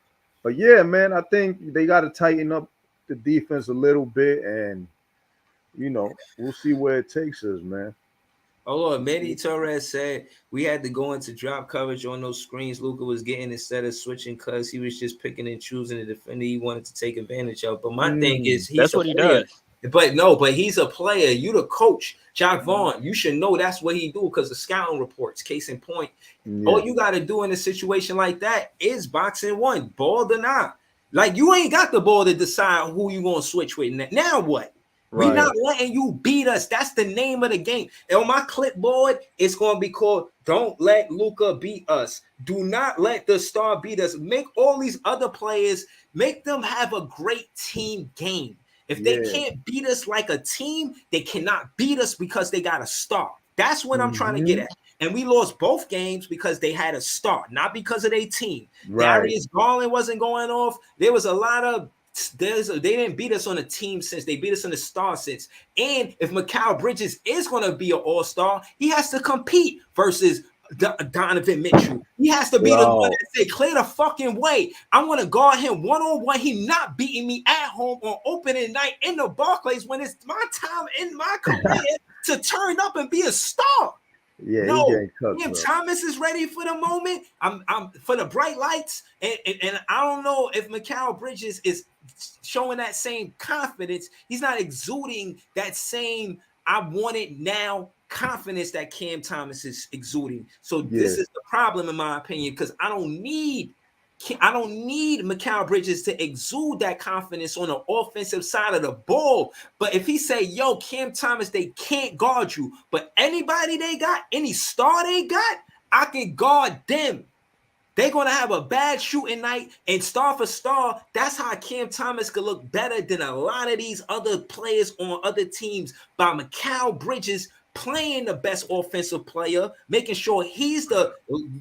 yeah, man, I think they got to tighten up the defense a little bit, and we'll see where it takes us, man. Oh Lord, Manny Torres said we had to go into drop coverage on those screens Luca was getting instead of switching because he was just picking and choosing the defender he wanted to take advantage of. But my thing is he's That's a what he player. does. But he's a player. You the coach, Jack Mhm. Vaughn. You should know that's what he do because the scouting reports. Case in point, all Yeah, you got to do in a situation like that is boxing one, ball or not. Like you ain't got the ball to decide who you gonna switch with. Now what? We right. not letting you beat us. That's the name of the game. And on my clipboard, it's gonna be called "Don't Let Luca Beat Us." Do not let the star beat us. Make all these other players make them have a great team game. If they Yeah. can't beat us like a team, they cannot beat us because they got a star. That's what I'm trying to get Mhm. at. And we lost both games because they had a star, not because of their team. Right. Darius Garland wasn't going off. There was a lot of they didn't beat us on a team since they beat us on the star since. And if Mikal Bridges is going to be an all-star, he has to compete versus Donovan Mitchell. He has to be the one Wow. that say, clear the fucking way. I want to guard him one-on-one. He not beating me at home on opening night in the Barclays when it's my time in my career to turn up and be a star. Yeah, no, he's getting cooked, Cam bro. Thomas is ready for the moment. I'm for the bright lights, and I don't know if Mikal Bridges is showing that same confidence. He's not exuding that same I want it now confidence that Cam Thomas is exuding. So this is the problem, in my opinion, because I don't need Mikal Bridges to exude that confidence on the offensive side of the ball. But if he say, yo, Cam Thomas, they can't guard you, but anybody they got, any star they got, I can guard them. They're going to have a bad shooting night, and star for star, that's how Cam Thomas could look better than a lot of these other players on other teams by Mikal Bridges playing the best offensive player, making sure he's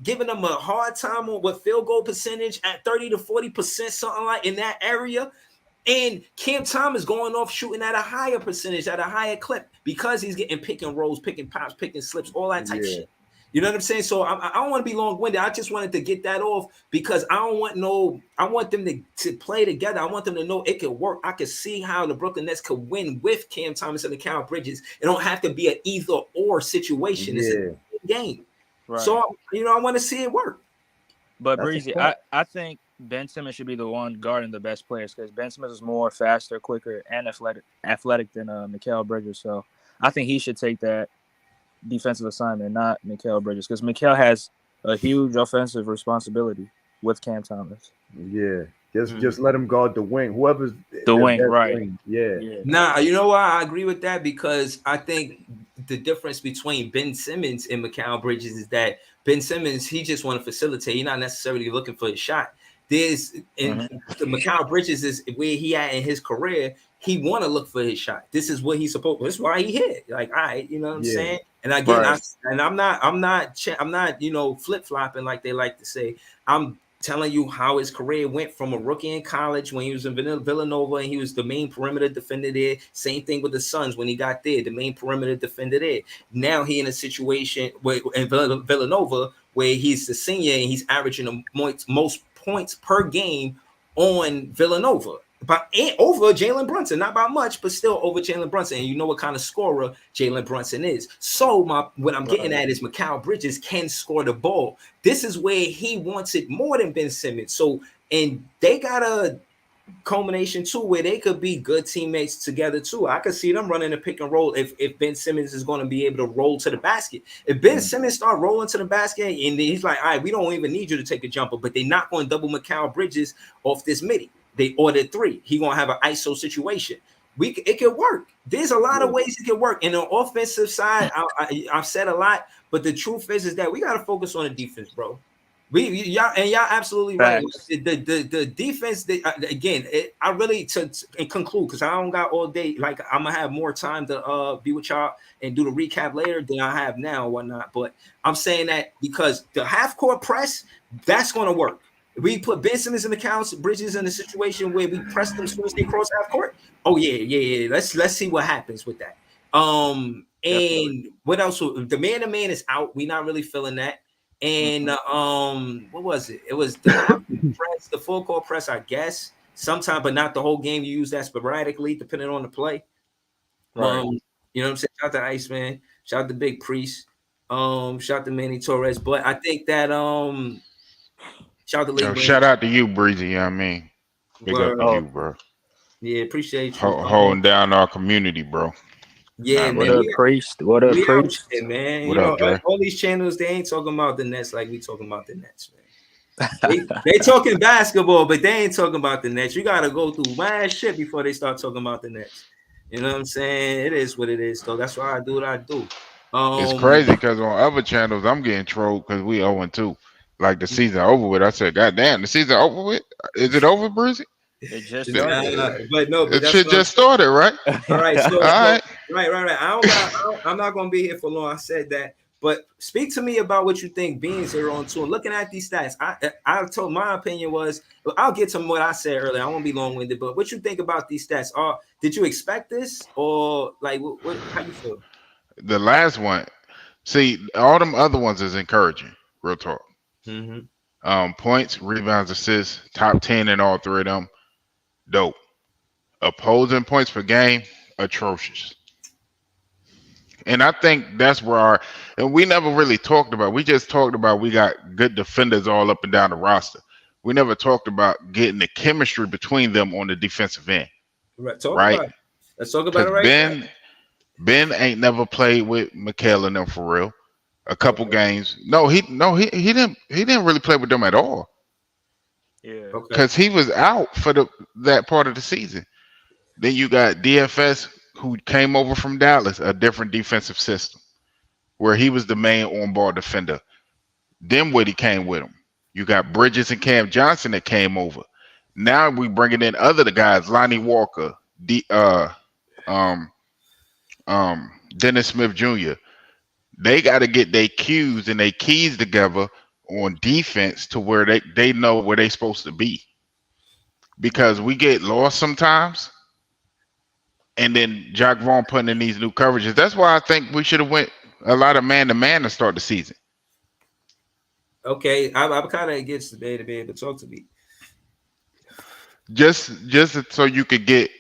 giving them a hard time on what field goal percentage at 30 to 40%, something like in that area. And Cam Thomas going off shooting at a higher percentage, at a higher clip, because he's getting pick and rolls, picking pops, picking slips, all that type of shit. You know what I'm saying? So I don't want to be long-winded. I just wanted to get that off because I want them to play together. I want them to know it could work. I could see how the Brooklyn Nets could win with Cam Thomas and Mikal Bridges. It don't have to be an either-or situation. It's a game. Right. So, I want to see it work. But, Breezy, I think Ben Simmons should be the one guarding the best players because Ben Simmons is more faster, quicker, and athletic than Mikal Bridges. So I think he should take that defensive assignment, not Mikal Bridges, because Mikal has a huge offensive responsibility with Cam Thomas. Yeah, just let him guard the wing. Whoever's the wing, right? Wing. Yeah. Nah, you know why I agree with that? Because I think the difference between Ben Simmons and Mikal Bridges is that Ben Simmons, he just want to facilitate. He's not necessarily looking for a shot. Mikal Bridges is where he at in his career. He want to look for his shot. This is what he's supposed. This is why he hit. Like, all right, you know what I'm saying. And again, I'm not flip flopping like they like to say. I'm telling you how his career went from a rookie in college when he was in Villanova and he was the main perimeter defender there. Same thing with the Suns when he got there, the main perimeter defender there. Now he in a situation where in Villanova where he's the senior and he's averaging the most points per game on Villanova. But over Jalen Brunson, not by much, but still over Jalen Brunson. And you know what kind of scorer Jalen Brunson is. So what I'm getting at is Mikal Bridges can score the ball. This is where he wants it more than Ben Simmons. So, and they got a culmination too where they could be good teammates together too. I could see them running a pick and roll if Ben Simmons is going to be able to roll to the basket. If Ben Simmons start rolling to the basket and he's like, all right, we don't even need you to take a jumper, but they're not going to double Mikal Bridges off this midi. They ordered 3. He gonna have an ISO situation. It could work. There's a lot of ways it can work. And on the offensive side, I've said a lot, but the truth is that we gotta focus on the defense, bro. Y'all absolutely right. The defense. I really to conclude because I don't got all day. Like I'm gonna have more time to be with y'all and do the recap later than I have now and whatnot. But I'm saying that because the half court press that's gonna work. We put Ben Simmons and Mikal Bridges in a situation where we press them as soon as they cross half court. Oh yeah. Let's see what happens with that. And definitely. What else? The man-to-man is out. We're not really feeling that. And what was it? It was the press, the full court press, I guess. Sometime, but not the whole game. You use that sporadically, depending on the play. Right. You know what I'm saying? Shout out to Iceman. Shout out to Big Priest. Shout out to Manny Torres. But I think that shout out to you, Breezy. You know what I mean? Big up to you, bro. Yeah, appreciate you. Holding down our community, bro. Yeah, man. What up, Priest? What up, Priest? Shit, man. What up, like, all these channels, they ain't talking about the Nets like we talking about the Nets, man. they talking basketball, but they ain't talking about the Nets. You got to go through mad shit before they start talking about the Nets. You know what I'm saying? It is what it is, though. That's why I do what I do. It's crazy because on other channels, I'm getting trolled because we 0-2. Like the season over with. I said, God damn, the season over with? Is it over, Breezy? It just started. But it shit just started, right? All right. So, right. Right. I'm not gonna be here for long. I said that. But speak to me about what you think being 0-2 and looking at these stats. I told my opinion was I'll get to what I said earlier. I won't be long-winded, but what you think about these stats? Did you expect this or like what how you feel? The last one, see, all them other ones is encouraging, real talk. Mm-hmm. Points, rebounds, assists, top 10 in all 3 of them. Dope. Opposing points per game, atrocious. And I think that's where and we never really talked about. We just talked about we got good defenders all up and down the roster. We never talked about getting the chemistry between them on the defensive end. Right. Right? Let's talk about it right now. Ben ain't never played with Mikal and them for real. A couple games. No, he didn't really play with them at all. Yeah. Because he was out for that part of the season. Then you got DFS who came over from Dallas, a different defensive system, where he was the main on-ball defender. Dinwiddie came with him. You got Bridges and Cam Johnson that came over. Now we bringing in other guys, Lonnie Walker, Dennis Smith Jr. They got to get their cues and their keys together on defense to where they know where they're supposed to be. Because we get lost sometimes. And then Jock Vaughn putting in these new coverages. That's why I think we should have went a lot of man-to-man to start the season. Okay, I'm kind of against the day to be able to talk to me. Just so you could get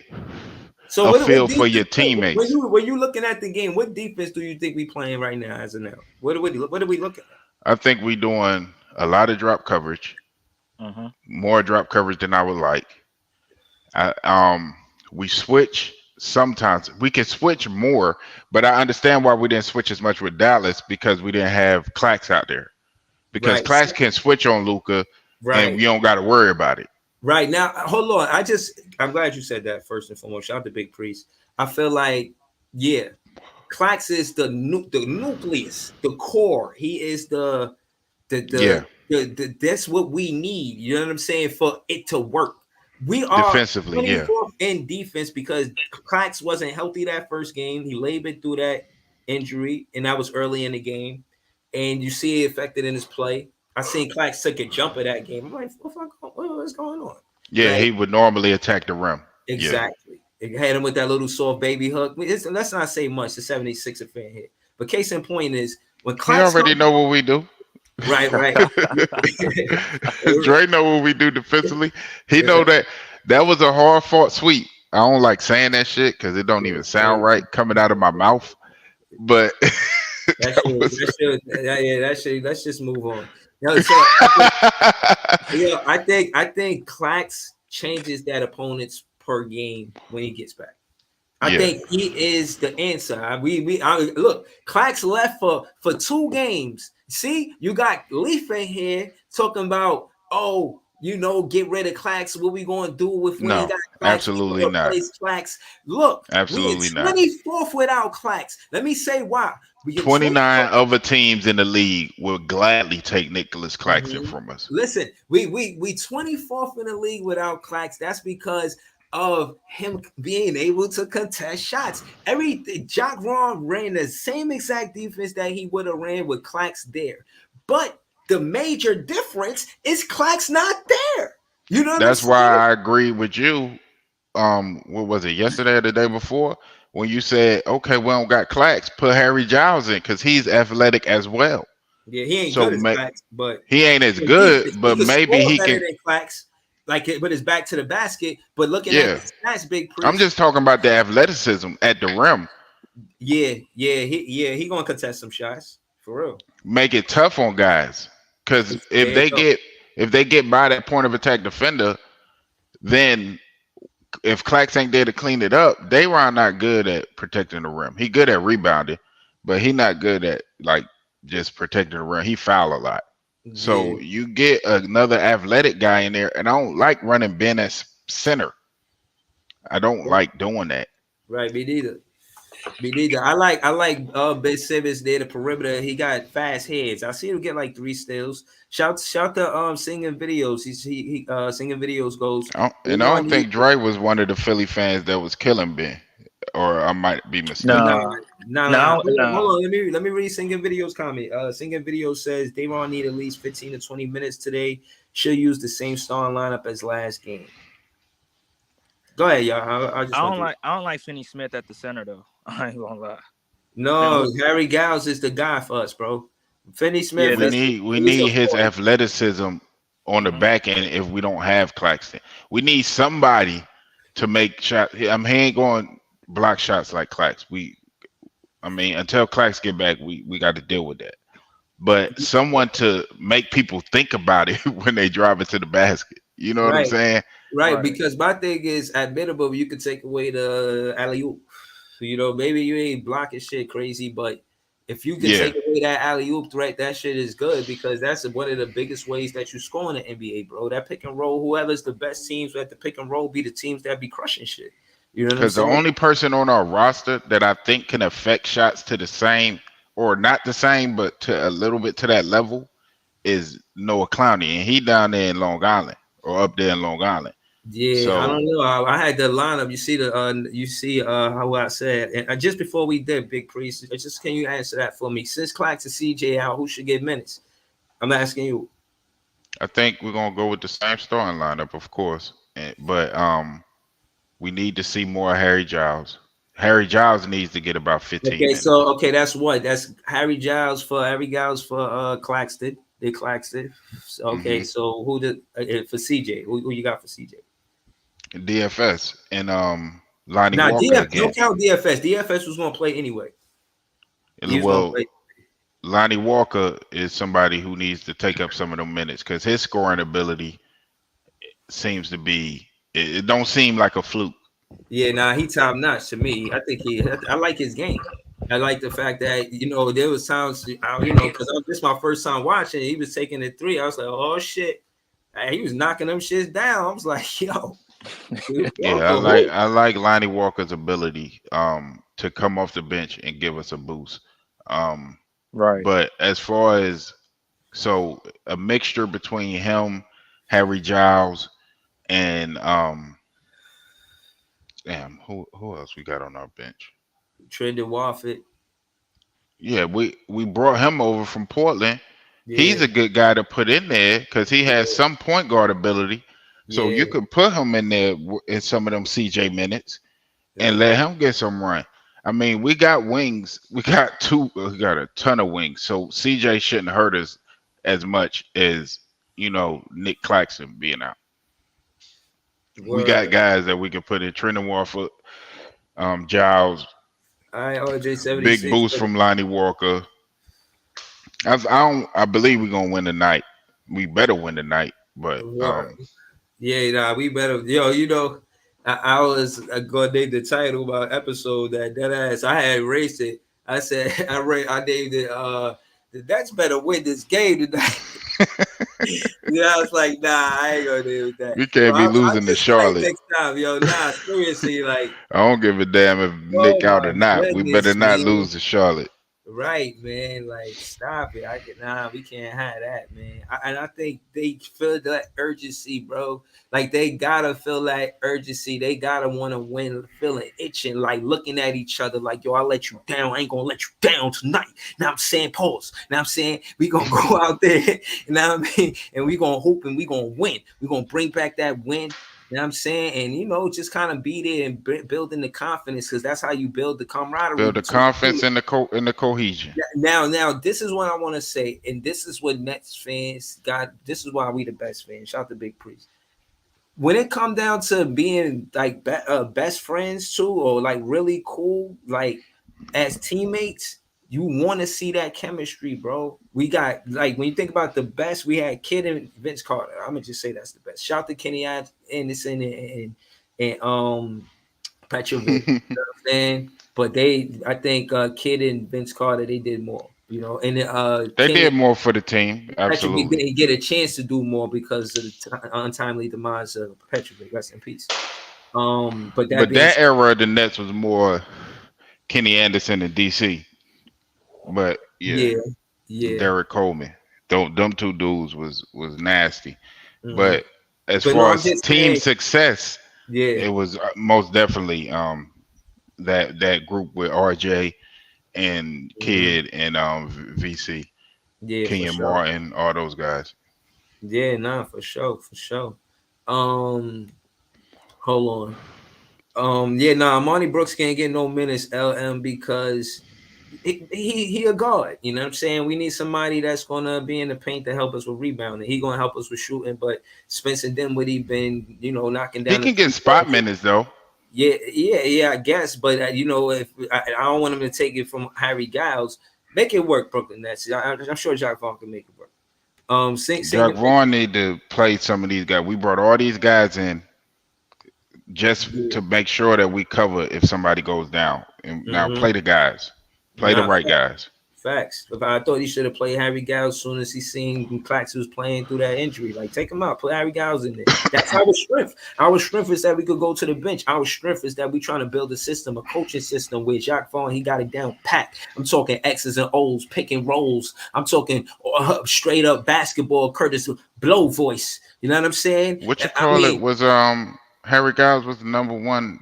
a feel for your teammates. When you looking at the game, what defense do you think we playing right now as of now? What are we looking at? I think we doing a lot of drop coverage, more drop coverage than I would like. We switch sometimes. We can switch more, but I understand why we didn't switch as much with Dallas because we didn't have Clax out there. Because Clax can switch on Luka, and you don't got to worry about it. Right now, hold on. I'm glad you said that first and foremost. Shout out to Big Priest. I feel like, Clax is the nucleus, the core. He is the that's what we need. You know what I'm saying? For it to work. We are defensively, 24th in defense because Clax wasn't healthy that first game. He labored through that injury, and that was early in the game. And you see it affected in his play. I seen Clax took a jump of that game. I'm like, what's going on? Yeah, he would normally attack the rim. Exactly. It had him with that little soft baby hook. Let's not say much. The 76er fan hit. But case in point is when Clax already know what we do. Right. Dre know what we do defensively. He know that was a hard fought sweep. I don't like saying that shit because it don't even sound right coming out of my mouth. But let's just move on. I think Clax changes that opponents per game when he gets back. I think he is the answer. Look, Clax left for 2 games. See, you got Leaf in here talking about, get rid of Clax. What we going to do with when you got Clax? Absolutely not. Clax. Look, absolutely we're 24th without Clax. Let me say why. 29 other teams in the league will gladly take Nicholas Claxton from us. Listen, we 24th in the league without Clax. That's because of him being able to contest shots. Jock Vaughn ran the same exact defense that he would have ran with Clax there. But the major difference is Clax not there. You know that's why I agree with you. What was it, yesterday or the day before? When you said, okay, we don't got Clax, put Harry Giles in because he's athletic as well. Yeah, he ain't good as Clax, but he ain't as good, but maybe he can. Clax, but his back to the basket. But looking at the stats, Big Priest. I'm just talking about the athleticism at the rim. He gonna contest some shots for real. Make it tough on guys because if they get by that point of attack defender, then. If Clax ain't there to clean it up, Dayron not good at protecting the rim. He good at rebounding, but he not good at just protecting the rim. He foul a lot. So you get another athletic guy in there, and I don't like running Ben as center. I don't like doing that. Right, me neither. I like Ben Simmons there, the perimeter. He got fast heads. I see him get 3 steals. Shout to singing videos. He singing videos goes. I don't think Dre was one of the Philly fans that was killing Ben, or I might be mistaken. No. Hold on. Let me read singing videos comment. Singing videos says Dayron need at least 15 to 20 minutes today. Should use the same starting lineup as last game. Go ahead, y'all. I don't like Finney Smith at the center though. I ain't gonna lie. No, Harry Giles is the guy for us, bro. Finney Smith. We need his athleticism on the back end if we don't have Claxton. We need somebody to make shots. He ain't going block shots like Clax. I mean, until Clax get back, we got to deal with that. But someone to make people think about it when they drive it to the basket. You know what I'm Right. saying? Right, because my thing is admittable. You could take away the alley oop. You know, maybe you ain't blocking shit crazy, but if you can take away that alley oop threat, that shit is good because that's one of the biggest ways that you score in the NBA, bro. That pick and roll, whoever's the best teams at the pick and roll be the teams that be crushing shit. You know what I'm Because the saying? only person on our roster that I think can affect shots to the same or not the same, but to a little bit to that level is Noah Clowney, and he down there in Long Island or up there in Long Island. Yeah, I don't know. I had the lineup. You see how I said, and just before we did Big Priest, just can you answer that for me? Since Clax and CJ out, who should get minutes? I'm asking you. I think we're gonna go with the same starting lineup, of course, but we need to see more Harry Giles. Harry Giles needs to get about 15 minutes. So that's what. That's Harry Giles for Claxton. They Claxton. Okay, so who did for CJ? Who you got for CJ? DFS and Lonnie Now Walker again. don't count DFS. DFS was gonna play anyway. Well, Lonnie Walker is somebody who needs to take up some of them minutes because his scoring ability seems to be. It don't seem like a fluke. Yeah, he top notch to me. I think I like his game. I like the fact that there was times because this is my first time watching. He was taking the three. I was like, oh shit, he was knocking them shits down. I was like, yo. I like Lonnie Walker's ability to come off the bench and give us a boost. Right. But as far as a mixture between him, Harry Giles, and who else we got on our bench? Trendon Watford. Yeah, we brought him over from Portland. Yeah. He's a good guy to put in there because he has some point guard ability. So you could put him in there in some of them CJ minutes and let him get some run. I mean, we got wings. We got a ton of wings. So CJ shouldn't hurt us as much as, Nick Claxton being out. Word. We got guys that we can put in Trendon Watford, Giles. Big boost from Lonnie Walker. I believe we're gonna win tonight. We better win tonight, but we better. I was gonna name the title of my episode that ass. I had erased it. I said I named it. The Nets better win this game tonight. I was like, nah, I ain't gonna do that. We can't be losing to Charlotte next time, seriously, like I don't give a damn if Nick out or not. We better not lose to Charlotte. Right, man. Like, stop it. We can't have that, man. I think they feel that urgency, bro. Like, they gotta feel that urgency. They gotta want to win, feeling itching, like looking at each other, like, yo, I let you down. I ain't gonna let you down tonight. Now I'm saying pause. Now I'm saying we gonna go out there, and we gonna hope and we gonna win. We gonna bring back that win. You know what I'm saying? And, just kind of be there and building the confidence because that's how you build the camaraderie. Build the confidence and the cohesion. Now, this is what I want to say. And this is what Nets fans got. This is why we the best fans. Shout out to Big Priest. When it come down to being like best friends too, or like really cool, like as teammates, you want to see that chemistry, bro. We got, like, when you think about the best, we had Kid and Vince Carter. I'm gonna just say that's the best. Shout out to Kenny Anderson and Petrovic. You know what I'm saying? But I think Kid and Vince Carter, they did more. And they did more for the team. Absolutely, didn't get a chance to do more because of the untimely demise of Petrovic. Rest in peace. But that era of the Nets was more Kenny Anderson and DC. But yeah, Derek Coleman. Them two dudes was nasty. Mm-hmm. But as far as team success, it was most definitely that group with RJ and Kid and VC, Kenyon Martin, all those guys. Yeah, for sure. Hold on. Monty Brooks can't get no minutes, LM, because he a guard. You know what I'm saying? We need somebody that's gonna be in the paint to help us with rebounding. He gonna help us with shooting, but Spencer Dinwiddie been, knocking down. He can get spot minutes though. Yeah, I guess. But you know, if I don't want him to take it from Harry Giles, make it work, Brooklyn Nets. I'm sure Jacque Vaughn can make it work. Jacque Vaughn need to play some of these guys. We brought all these guys in just to make sure that we cover if somebody goes down. And now play the guys, play the right guys. Facts. I thought he should have played Harry Giles as soon as he seen Clax was playing through that injury. Like, take him out, put Harry Giles in there. That's our strength. Our strength is that we could go to the bench. Our strength is that we trying to build a system, a coaching system where Jacque Vaughn, he got it down pat. I'm talking X's and O's, pick and rolls. I'm talking straight up basketball, Curtis Blow voice. You know what I'm saying? What you call it was Harry Giles was the #1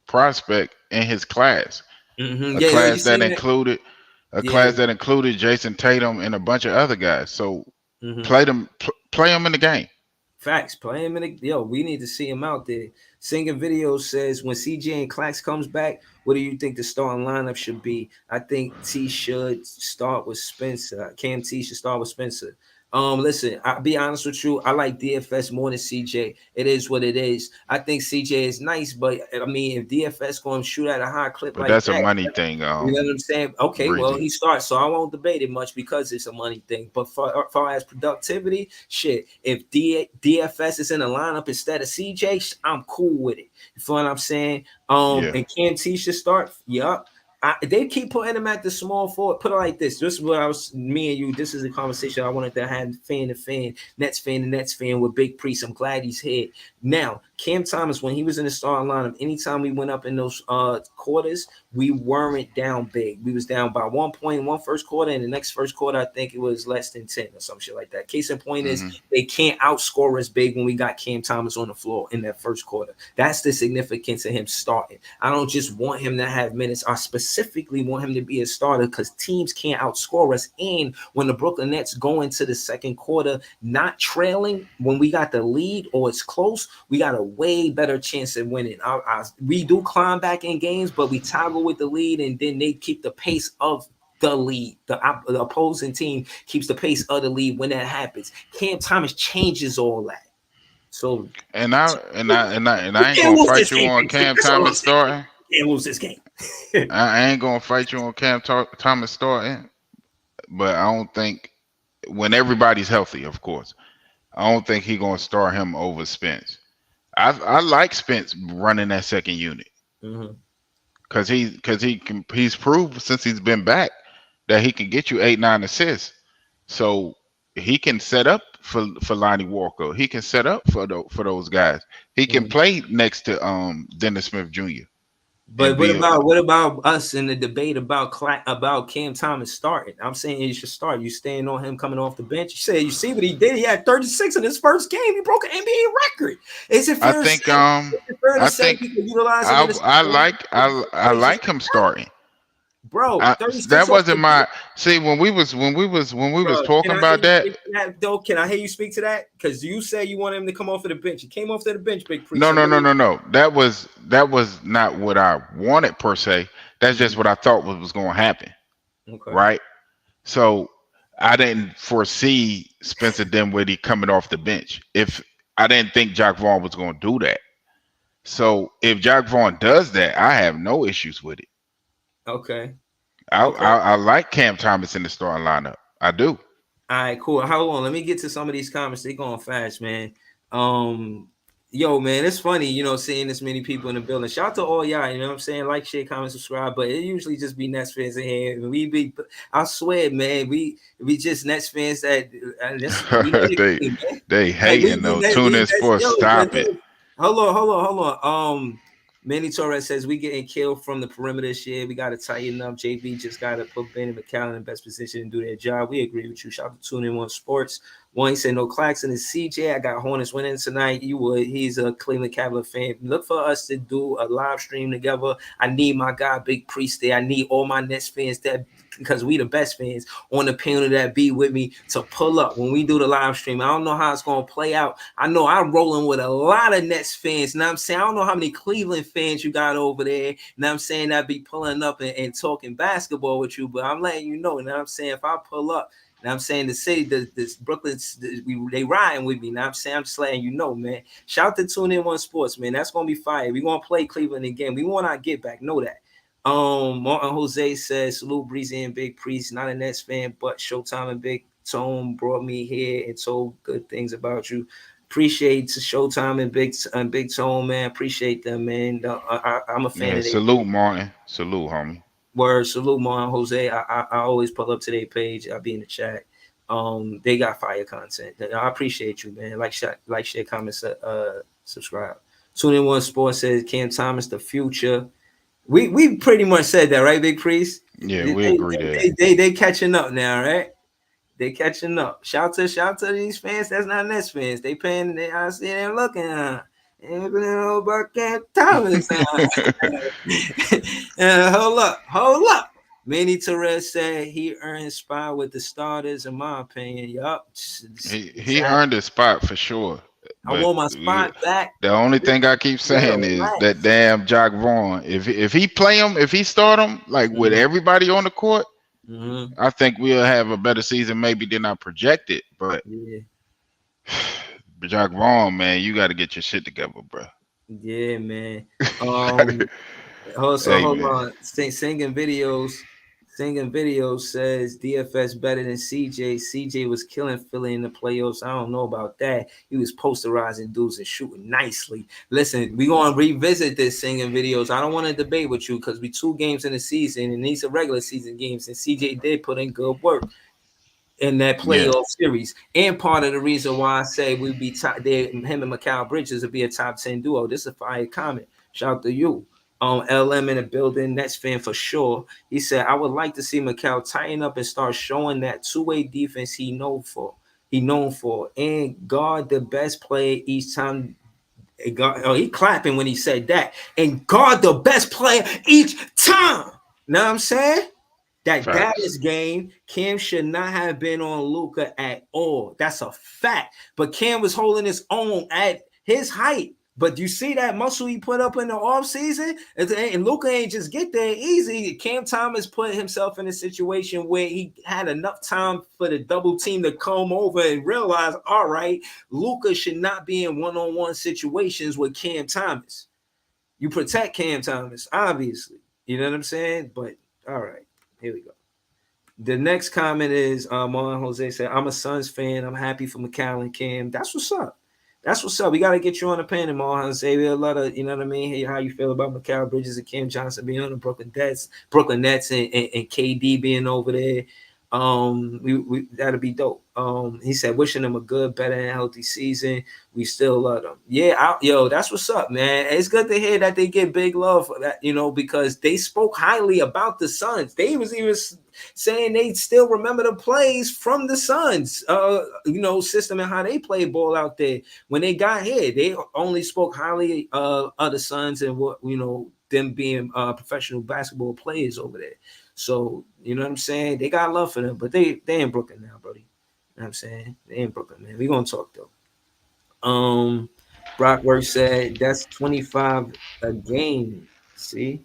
prospect in his class. Mm-hmm. A class that included class that included Jason Tatum and a bunch of other guys. So play them in the game. Facts, play him in the we need to see him out there. Singing Video says when CJ and Clax comes back, what do you think the starting lineup should be? I think T should start with Spencer. Cam T should start with Spencer. Listen, I'll be honest with you. I like DFS more than CJ. It is what it is. I think CJ is nice, but I mean, if DFS going to shoot at a high clip, but that's a money thing. You know what I'm saying? Okay, Bridget. Well, he starts, so I won't debate it much because it's a money thing. But far as productivity, shit, if DFS is in the lineup instead of CJ, I'm cool with it. You feel what I'm saying? And Cam T should start. Yup. They keep putting him at the small forward. Put it like this. This is what me and you, this is a conversation I wanted to have fan to fan, Nets fan to Nets fan with Big Priest. I'm glad he's here. Now, Cam Thomas, when he was in the starting lineup, anytime we went up in those quarters, we weren't down big. We was down by 1 point in one first quarter, and the next first quarter, I think it was less than 10 or some shit like that. Case in point is they can't outscore us big when we got Cam Thomas on the floor in that first quarter. That's the significance of him starting. I don't just want him to have minutes. I specifically want him to be a starter because teams can't outscore us. And when the Brooklyn Nets go into the second quarter not trailing, when we got the lead or it's close, we got a way better chance of winning. We do climb back in games, but we toggle with the lead, and then they keep the pace of the lead. The opposing team keeps the pace of the lead when that happens. Cam Thomas changes all that. So and I ain't gonna fight you on Cam Thomas starting. Can't lose this game. I ain't gonna fight you on Cam Thomas starting, but I don't think when everybody's healthy, of course, I don't think he's gonna start him over Spence. I like Spence running that second unit because he's proved since he's been back that he can get you 8-9 assists. So he can set up for Lonnie Walker. He can set up for those guys. He can play next to Dennis Smith Jr. But what about us in the debate about Cam Thomas starting? I'm saying he should start. You staying on him coming off the bench? You say you see what he did. He had 36 in his first game. He broke an NBA record. Is it fair? I like him starting. Bro, that wasn't my see when we was talking about that. Though, can I hear you speak to that? Because you say you want him to come off of the bench. He came off to the bench, Big Priest. No. That was not what I wanted per se. That's just what I thought was going to happen. Okay. Right. So I didn't foresee Spencer Dinwiddie coming off the bench. If I didn't think Jacque Vaughn was going to do that. So if Jacque Vaughn does that, I have no issues with it. Okay. I like Cam Thomas in the starting lineup. I do. All right, cool. Hold on. Let me get to some of these comments. They going fast, man. Yo, man, it's funny, seeing this many people in the building. Shout out to all y'all, you know what I'm saying? Like, share, comment, subscribe. But it usually just be Nets fans in here. I swear, man, we just Nets fans that they hating though. Tune in sports. Stop it. Hold on. Manny Torres says we getting killed from the perimeter this year. We got to tighten up. JB just got to put Ben and McCallum in the best position and do their job. We agree with you. Shout out to Tune In One Sports. One, he said no Clax and CJ. I got Hornets winning tonight. You would. He's a Cleveland Cavalier fan. Look for us to do a live stream together. I need my guy Big Priest there. I need all my Nets fans that because we the best fans on the panel that be with me to pull up when we do the live stream. I don't know how it's gonna play out. I know I'm rolling with a lot of Nets fans. Now I'm saying I don't know how many Cleveland fans you got over there. Now I'm saying that be pulling up and talking basketball with you, but I'm letting you know. Now I'm saying if I pull up. Now I'm saying the city, this Brooklyn, they riding with me. Now I'm saying I'm just letting you know, man. Shout out to Tune In One Sports, man. That's gonna be fire. We gonna play Cleveland again. We want our get back. Know that. Martin Jose says salute Breezy and Big Priest. Not a Nets fan, but Showtime and Big Tone brought me here and told good things about you. Appreciate Showtime and Big Tone, man. Appreciate them, man. I'm a fan of their salute, Martin. Salute, homie. Word, salute, Martin Jose. I always pull up to their page. I'll be in the chat. They got fire content. I appreciate you, man. Like, share, comment, subscribe. Tune In One Sports says Cam Thomas, the future. We pretty much said that, right, Big Priest? Yeah, we agree that. They catching up now, right? They catching up. Shout to these fans. That's not Nets fans. They paying. I see them looking. About Cam Thomas. Hold up. Manny Torres said he earned spot with the starters. In my opinion, yup. He earned a spot for sure. I want my spot back. The only thing I keep saying is that damn Jock Vaughn. If he play him, if he start him like with everybody on the court, I think we'll have a better season maybe than I projected. But Jock Vaughn, man, you got to get your shit together, bro. Yeah, man. Hold on. Singing videos says DFS better than CJ. CJ was killing Philly in the playoffs. I don't know about that. He was posterizing dudes and shooting nicely. Listen, we're going to revisit this singing videos. I don't want to debate with you because we 2 games in the season and these are regular season games. And CJ did put in good work in that playoff series. And part of the reason why I say we'd be top there, him and Mikal Bridges would be a top 10 duo. This is a fire comment. Shout out to you. LM in the building, Nets fan for sure. He said, I would like to see Mikal tighten up and start showing that two-way defense he known for, and guard the best player each time. He clapping when he said that, and guard the best player each time. Know what I'm saying? That Dallas game, Cam should not have been on Luka at all. That's a fact. But Cam was holding his own at his height. But you see that muscle he put up in the offseason? And Luka ain't just get there easy. Cam Thomas put himself in a situation where he had enough time for the double team to come over and realize, all right, Luka should not be in one-on-one situations with Cam Thomas. You protect Cam Thomas, obviously. You know what I'm saying? But, all right, here we go. The next comment is, Marlon Jose said, I'm a Suns fan. I'm happy for Mikal and Cam. That's what's up. That's what's up. We got to get you on the panel, Marlon Jose. We have a lot of, you know what I mean? Hey, how you feel about Mikal Bridges and Cam Johnson being on the Brooklyn Nets and KD being over there. We that'll be dope. He said, wishing them a good, better, and healthy season. We still love them. Yeah, that's what's up, man. It's good to hear that they get big love for that, because they spoke highly about the Suns. They was even saying they still remember the plays from the Suns, system and how they play ball out there. When they got here, they only spoke highly of the Suns and what, them being professional basketball players over there. So, you know what I'm saying? They got love for them, but they in Brooklyn now, buddy. You know what I'm saying? They in Brooklyn, man. We gonna talk though. Brockwork said that's 25 a game. See?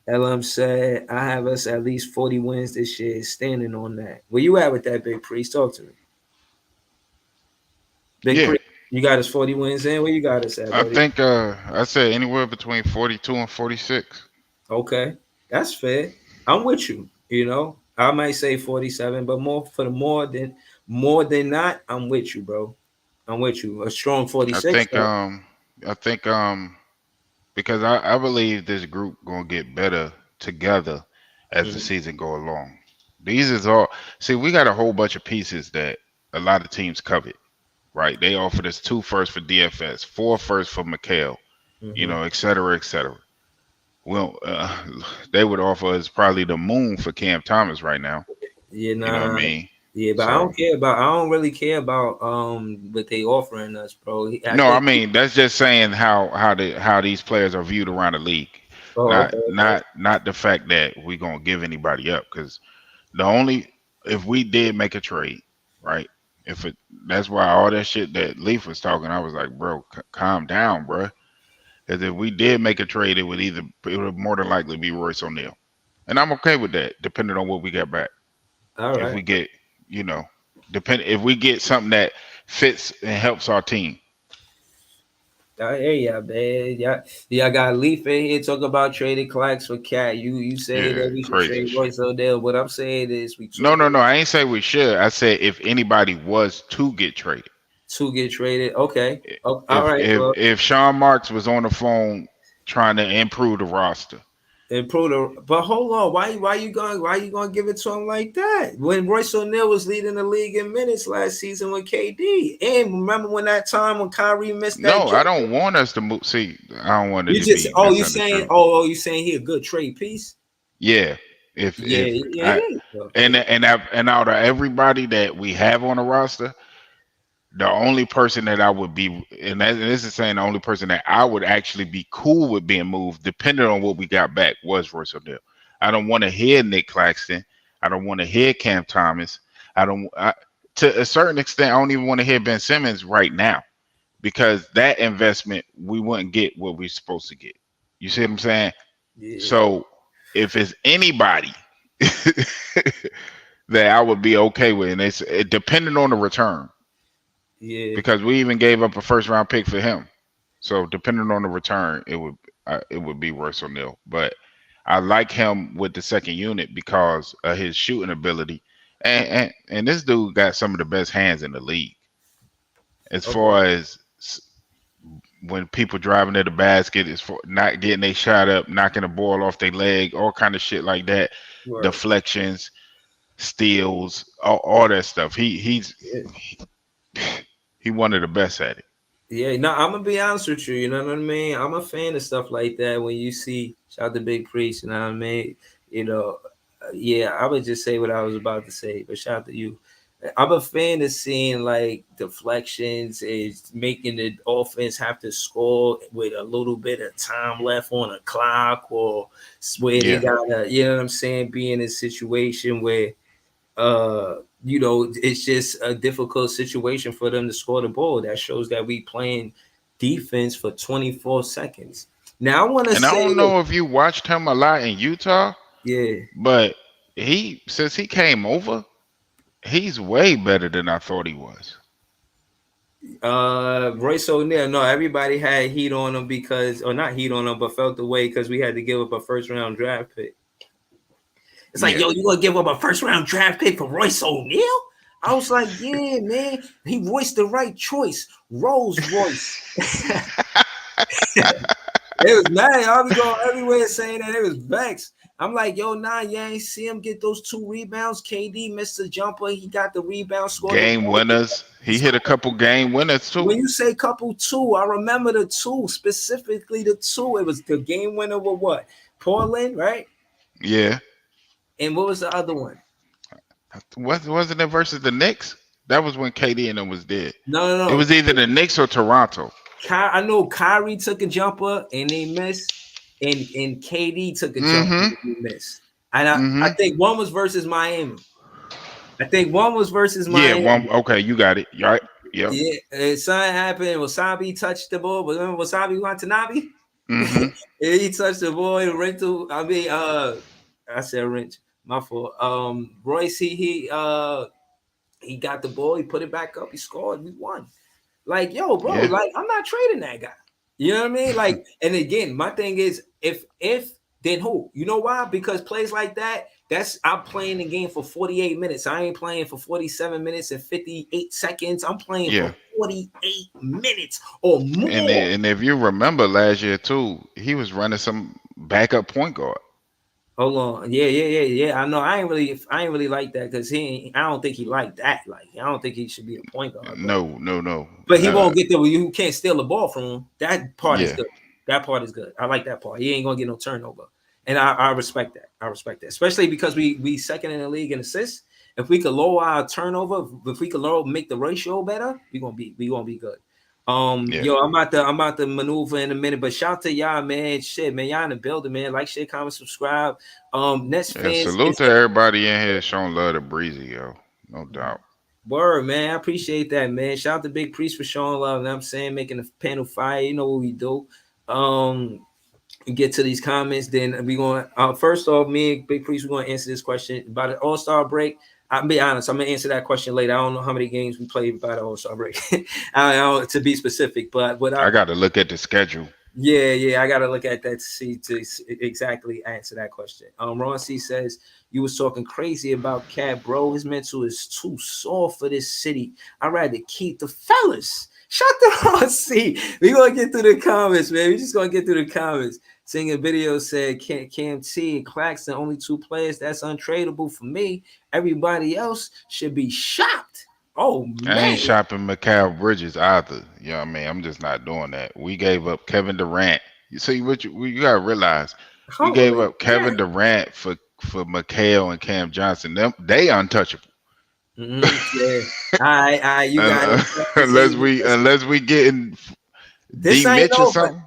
LM said, I have us at least 40 wins this year. Standing on that. Where you at with that, Big Priest? Talk to me. Priest, you got us 40 wins in? Where you got us at, buddy? I think I said anywhere between 42 and 46. Okay. That's fair. I'm with you. I might say 47, but more than not, I'm with you, bro. I'm with you. A strong 46. I think because I believe this group gonna get better together as the season go along. These is all. See, we got a whole bunch of pieces that a lot of teams covet, right? They offered us 2 firsts for DFS, 4 firsts for Mikal, et cetera, et cetera. Well, they would offer us probably the moon for Cam Thomas right now. Yeah, you know what I mean? Yeah, but I don't really care about what they offering us, bro. I mean that's just saying how these players are viewed around the league. Not the fact that we're gonna give anybody up, because The only if we did make a trade, right? If it that's why all that shit that Leaf was talking, I was like, bro, calm down, bro. Because if we did make a trade, it would more than likely be Royce O'Neal, and I'm okay with that, depending on what we get back. All If right. we get, you know, if we get something that fits and helps our team. Hey, yeah, man. Yeah, I got Leaf in here talking about trading Clax for Cat. You say Yeah, that we should crazy trade shit. Royce O'Neal. What I'm saying is we No, took no, no. I ain't say we should. I said if anybody was to get traded. to get traded. Okay. Oh, all If right. if Well, if Sean Marks was on the phone trying to improve the roster. improve the. But hold on. Why you going to give it to him like that? When Royce O'Neal was leading the league in minutes last season with KD, and remember when that time when Kyrie missed that No, I jumper? don't want us to move. See, I don't want it You to just be misunderstood. you saying he a good trade piece? Yeah, Yeah, if yeah, I yeah. and out of everybody that we have on the roster, the only person that I would be, and this is saying the only person that I would actually be cool with being moved, depending on what we got back, was Royce O'Neal. I don't want to hear Nick Claxton. I don't want to hear Cam Thomas. To a certain extent, I don't even want to hear Ben Simmons right now because that investment we wouldn't get what we're supposed to get. You see what I'm saying? Yeah, So if it's anybody that I would be okay with, and it depending on the return yeah. because we even gave up a first round pick for him. So depending on the return, it would be Royce O'Neal. But I like him with the second unit because of his shooting ability, and this dude got some of the best hands in the league. As Okay. far as when people driving to the basket, as for not getting their shot up, knocking the ball off their leg, all kind of shit like that, Right. deflections, steals, all that stuff. Yeah. He one of the best at it. Yeah, no, I'm gonna be honest with you. You know what I mean. I'm a fan of stuff like that. When you see, shout out to Big Priest, you know what I mean. You know, yeah, I would just say what I was about to say, but shout out to you. I'm a fan of seeing like deflections is making the offense have to score with a little bit of time left on a clock, or where they Yeah, gotta, you know what I'm saying, be in a situation where it's just a difficult situation for them to score the ball. That shows that we playing defense for 24 seconds. Now I want to and I say, don't know if you watched him a lot in Utah, yeah, but since he came over, he's way better than I thought he was. Royce O'Neal. No, everybody had heat on him or not heat on him, but felt the way because we had to give up a first round draft pick. It's like, Yeah, yo, you gonna give up a first round draft pick for Royce O'Neal? I was like, yeah, man, he voiced the right choice. Rolls Royce. It was mad. I was going everywhere saying that it was vexed. I'm like, yo, nah, you ain't see him get those 2 rebounds. KD missed the jumper. He got the rebound, scored the game ball. winners. He hit a couple game winners too. When you say couple 2, I remember the 2, specifically the 2. It was the game winner with what? Portland, right? Yeah. And what was the other one? Wasn't it versus the Knicks? That was when KD and them was dead. No. It was either the Knicks or Toronto. I know Kyrie took a jumper and they missed, and KD took a jumper and he missed. And I think one was versus Miami. Yeah, one. Okay, you got it. Right. Yep. Yeah, something happened. Wasabi touched the ball, but remember Wasabi Watanabe? Mm-hmm. He touched the ball and rental. I said wrench. My fault. Royce, he got the ball. He put it back up. He scored. We won. Like, yo, bro, Yeah. like I'm not trading that guy. You know what I mean? Like, and again, my thing is, if then who? You know why? Because plays like that, I'm playing the game for 48 minutes. I ain't playing for 47 minutes and 58 seconds. I'm playing for 48 minutes or more. And if you remember last year too, he was running some backup point guard. Hold on, yeah. I know. I ain't really like that because I don't think he liked that. Like, I don't think he should be a point guard. No. But he won't get there where you can't steal the ball from him. That part is Yeah. good. That part is good. I like that part. He ain't gonna get no turnover, and I respect that. I respect that, especially because we second in the league in assists. If we could lower our turnover, if we could make the ratio better, we gonna be good. Yo, I'm about to maneuver in a minute, but shout out to y'all, man. Shit, man, y'all in the building, man. Like, share, comment, subscribe. Nets fans, salute to everybody in here showing love to Breezy, yo. No doubt. Word, man. I appreciate that, man. Shout out to Big Priest for showing love. You know what I'm saying, making the panel fire. You know what we do. Get to these comments. Then we going first off, me and Big Priest, we're gonna answer this question about an all-star break. I'll be honest, I'm gonna answer that question later. I don't know how many games we played by the all-star break. I don't, to be specific, but what I gotta look at the schedule. Yeah, I gotta look at that to exactly answer that question. Ron C says you was talking crazy about Cat, bro. His mental is too soft for this city. I'd rather keep the fellas. Shut the Ron C. We gonna get through the comments, man. We just gonna get through the comments. Singing video said Cam T and Claxton, only 2 players. That's untradeable for me. Everybody else should be shocked. Oh man, I ain't shopping Mikal Bridges either. You know what I mean? I'm just not doing that. We gave up Kevin Durant. You see what you gotta realize. We gave up Kevin Durant for Mikal and Cam Johnson. They untouchable. Mm-hmm. Yeah. All right, you got it. unless we getting D Mitch or something.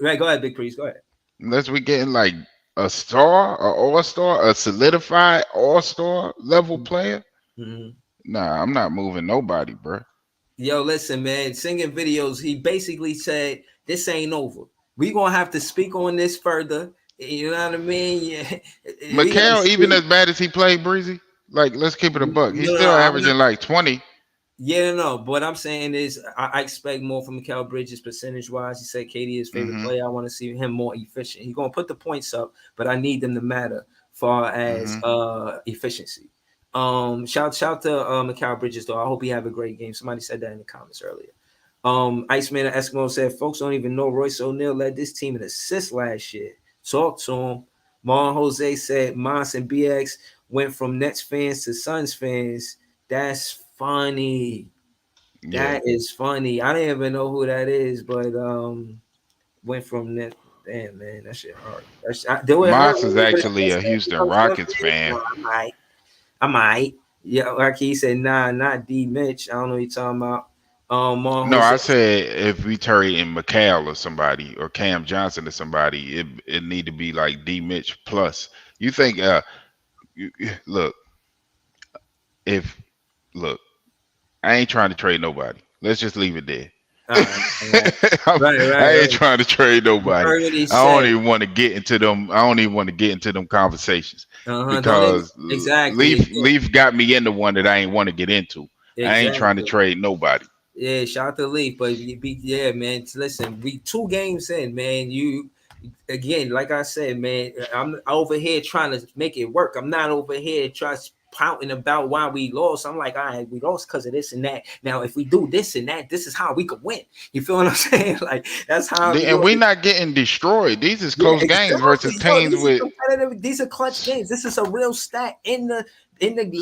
Right, go ahead, Big Priest. Go ahead. Unless we getting like a star, an all-star, a solidified all-star level player. Mm-hmm. Nah, I'm not moving nobody, bro. Yo, listen, man. Singing videos, he basically said, this ain't over. We gonna have to speak on this further. You know what I mean? Yeah. Mikal, even as bad as he played, Breezy, like, let's keep it a buck. He's still averaging like 20. Yeah, no. But what I'm saying is I expect more from Mikal Bridges percentage-wise. He said KD is favorite player. I want to see him more efficient. He's gonna put the points up, but I need them to matter far as efficiency. Shout to Mikal Bridges though. I hope he have a great game. Somebody said that in the comments earlier. Iceman and Eskimo said folks don't even know Royce O'Neal led this team in assists last year. Talk to him. Marlon Jose said Moss and BX went from Nets fans to Suns fans. That's funny. That is funny. I didn't even know who that is, but went from Nets. Damn, man, that shit hard. Moss is actually a Houston Rockets fan. I might. Yeah, like he said, nah, not D Mitch. I don't know what you're talking about. No, I said if we trade in Mikal or somebody or Cam Johnson or somebody, it need to be like D Mitch plus. You think look, I ain't trying to trade nobody. Let's just leave it there. I ain't trying to trade nobody. I don't even want to get into them conversations because Leaf got me into one that I ain't want to get into. Exactly. I ain't trying to trade nobody. Yeah, shout out to Leaf, but yeah, man. Listen, we 2 games in, man. You again, like I said, man. I'm over here trying to make it work. I'm not over here trying to pouting about why we lost. I'm like, all right, we lost because of this and that. Now, if we do this and that, this is how we could win. You feel what I'm saying? Like that's how. And we're not getting destroyed. These is close games versus teams with. These are clutch games. This is a real stat in the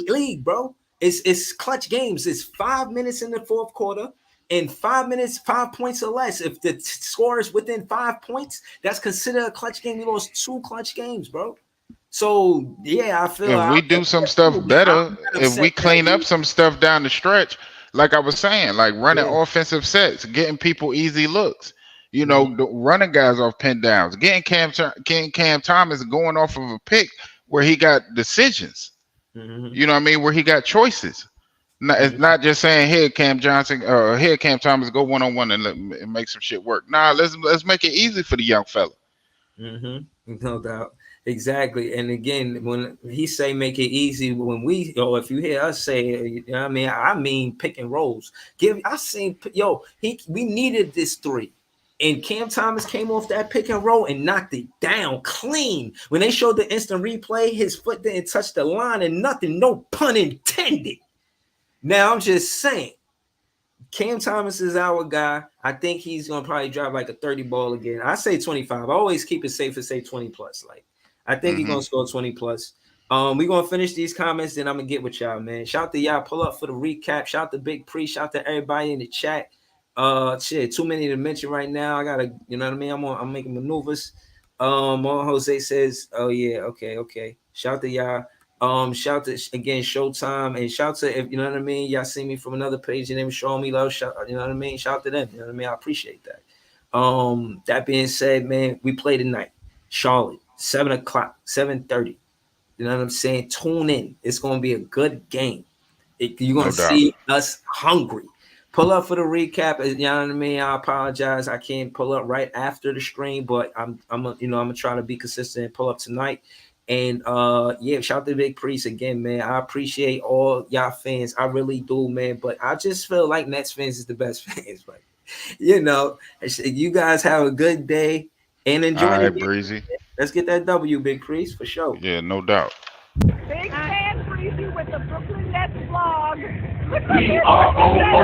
league, bro. It's clutch games. It's 5 minutes in the fourth quarter. In 5 minutes, 5 points or less. If the score is within 5 points, that's considered a clutch game. We lost 2 clutch games, bro. So yeah, I feel if we do some stuff better, if we clean up some stuff down the stretch, like I was saying, like running offensive sets, getting people easy looks, you know, running guys off pin downs, getting Cam Thomas going off of a pick where he got decisions. You know what I mean? Where he got choices. It's not just saying here Cam Johnson or here Cam Thomas go 1-on-1 and make some shit work. Nah, let's make it easy for the young fella. No doubt. Exactly. And again, when he say make it easy, when we if you hear us say, you know what I mean pick and rolls. We needed this 3. And Cam Thomas came off that pick and roll and knocked it down clean. When they showed the instant replay, his foot didn't touch the line and nothing, no pun intended. Now I'm just saying, Cam Thomas is our guy. I think he's gonna probably drop like a 30 ball again. I say 25. I always keep it safe and say 20 plus. Like I think he's gonna score 20 plus. We're gonna finish these comments, then I'm gonna get with y'all, man. Shout out to y'all, pull up for the recap. Shout out to Big Pre, shout out to everybody in the chat. Too many to mention right now. I gotta, you know what I mean? I'm making maneuvers. Jose says, oh yeah, okay. Shout out to y'all. Shout to again Showtime, and shout to, if you know what I mean, y'all see me from another page and they were showing me love. Shout, you know what I mean? Shout to them. You know what I mean? I appreciate that. That being said, man, we play tonight. Charlotte, 7:00, 7:30. You know what I'm saying? Tune in. It's gonna be a good game. You're gonna see us hungry. Pull up for the recap. You know what I mean? I apologize. I can't pull up right after the stream, but I'm gonna try to be consistent and pull up tonight. And yeah, shout out to Big Priest again, man. I appreciate all y'all fans. I really do, man. But I just feel like Nets fans is the best fans. But you know, you guys have a good day and enjoy. All right, Breezy. Let's get that W, Big Priest, for sure. Yeah, no doubt. Big fan Breezy with the Brooklyn Nets vlog. B-R-O-O-K-L-Y.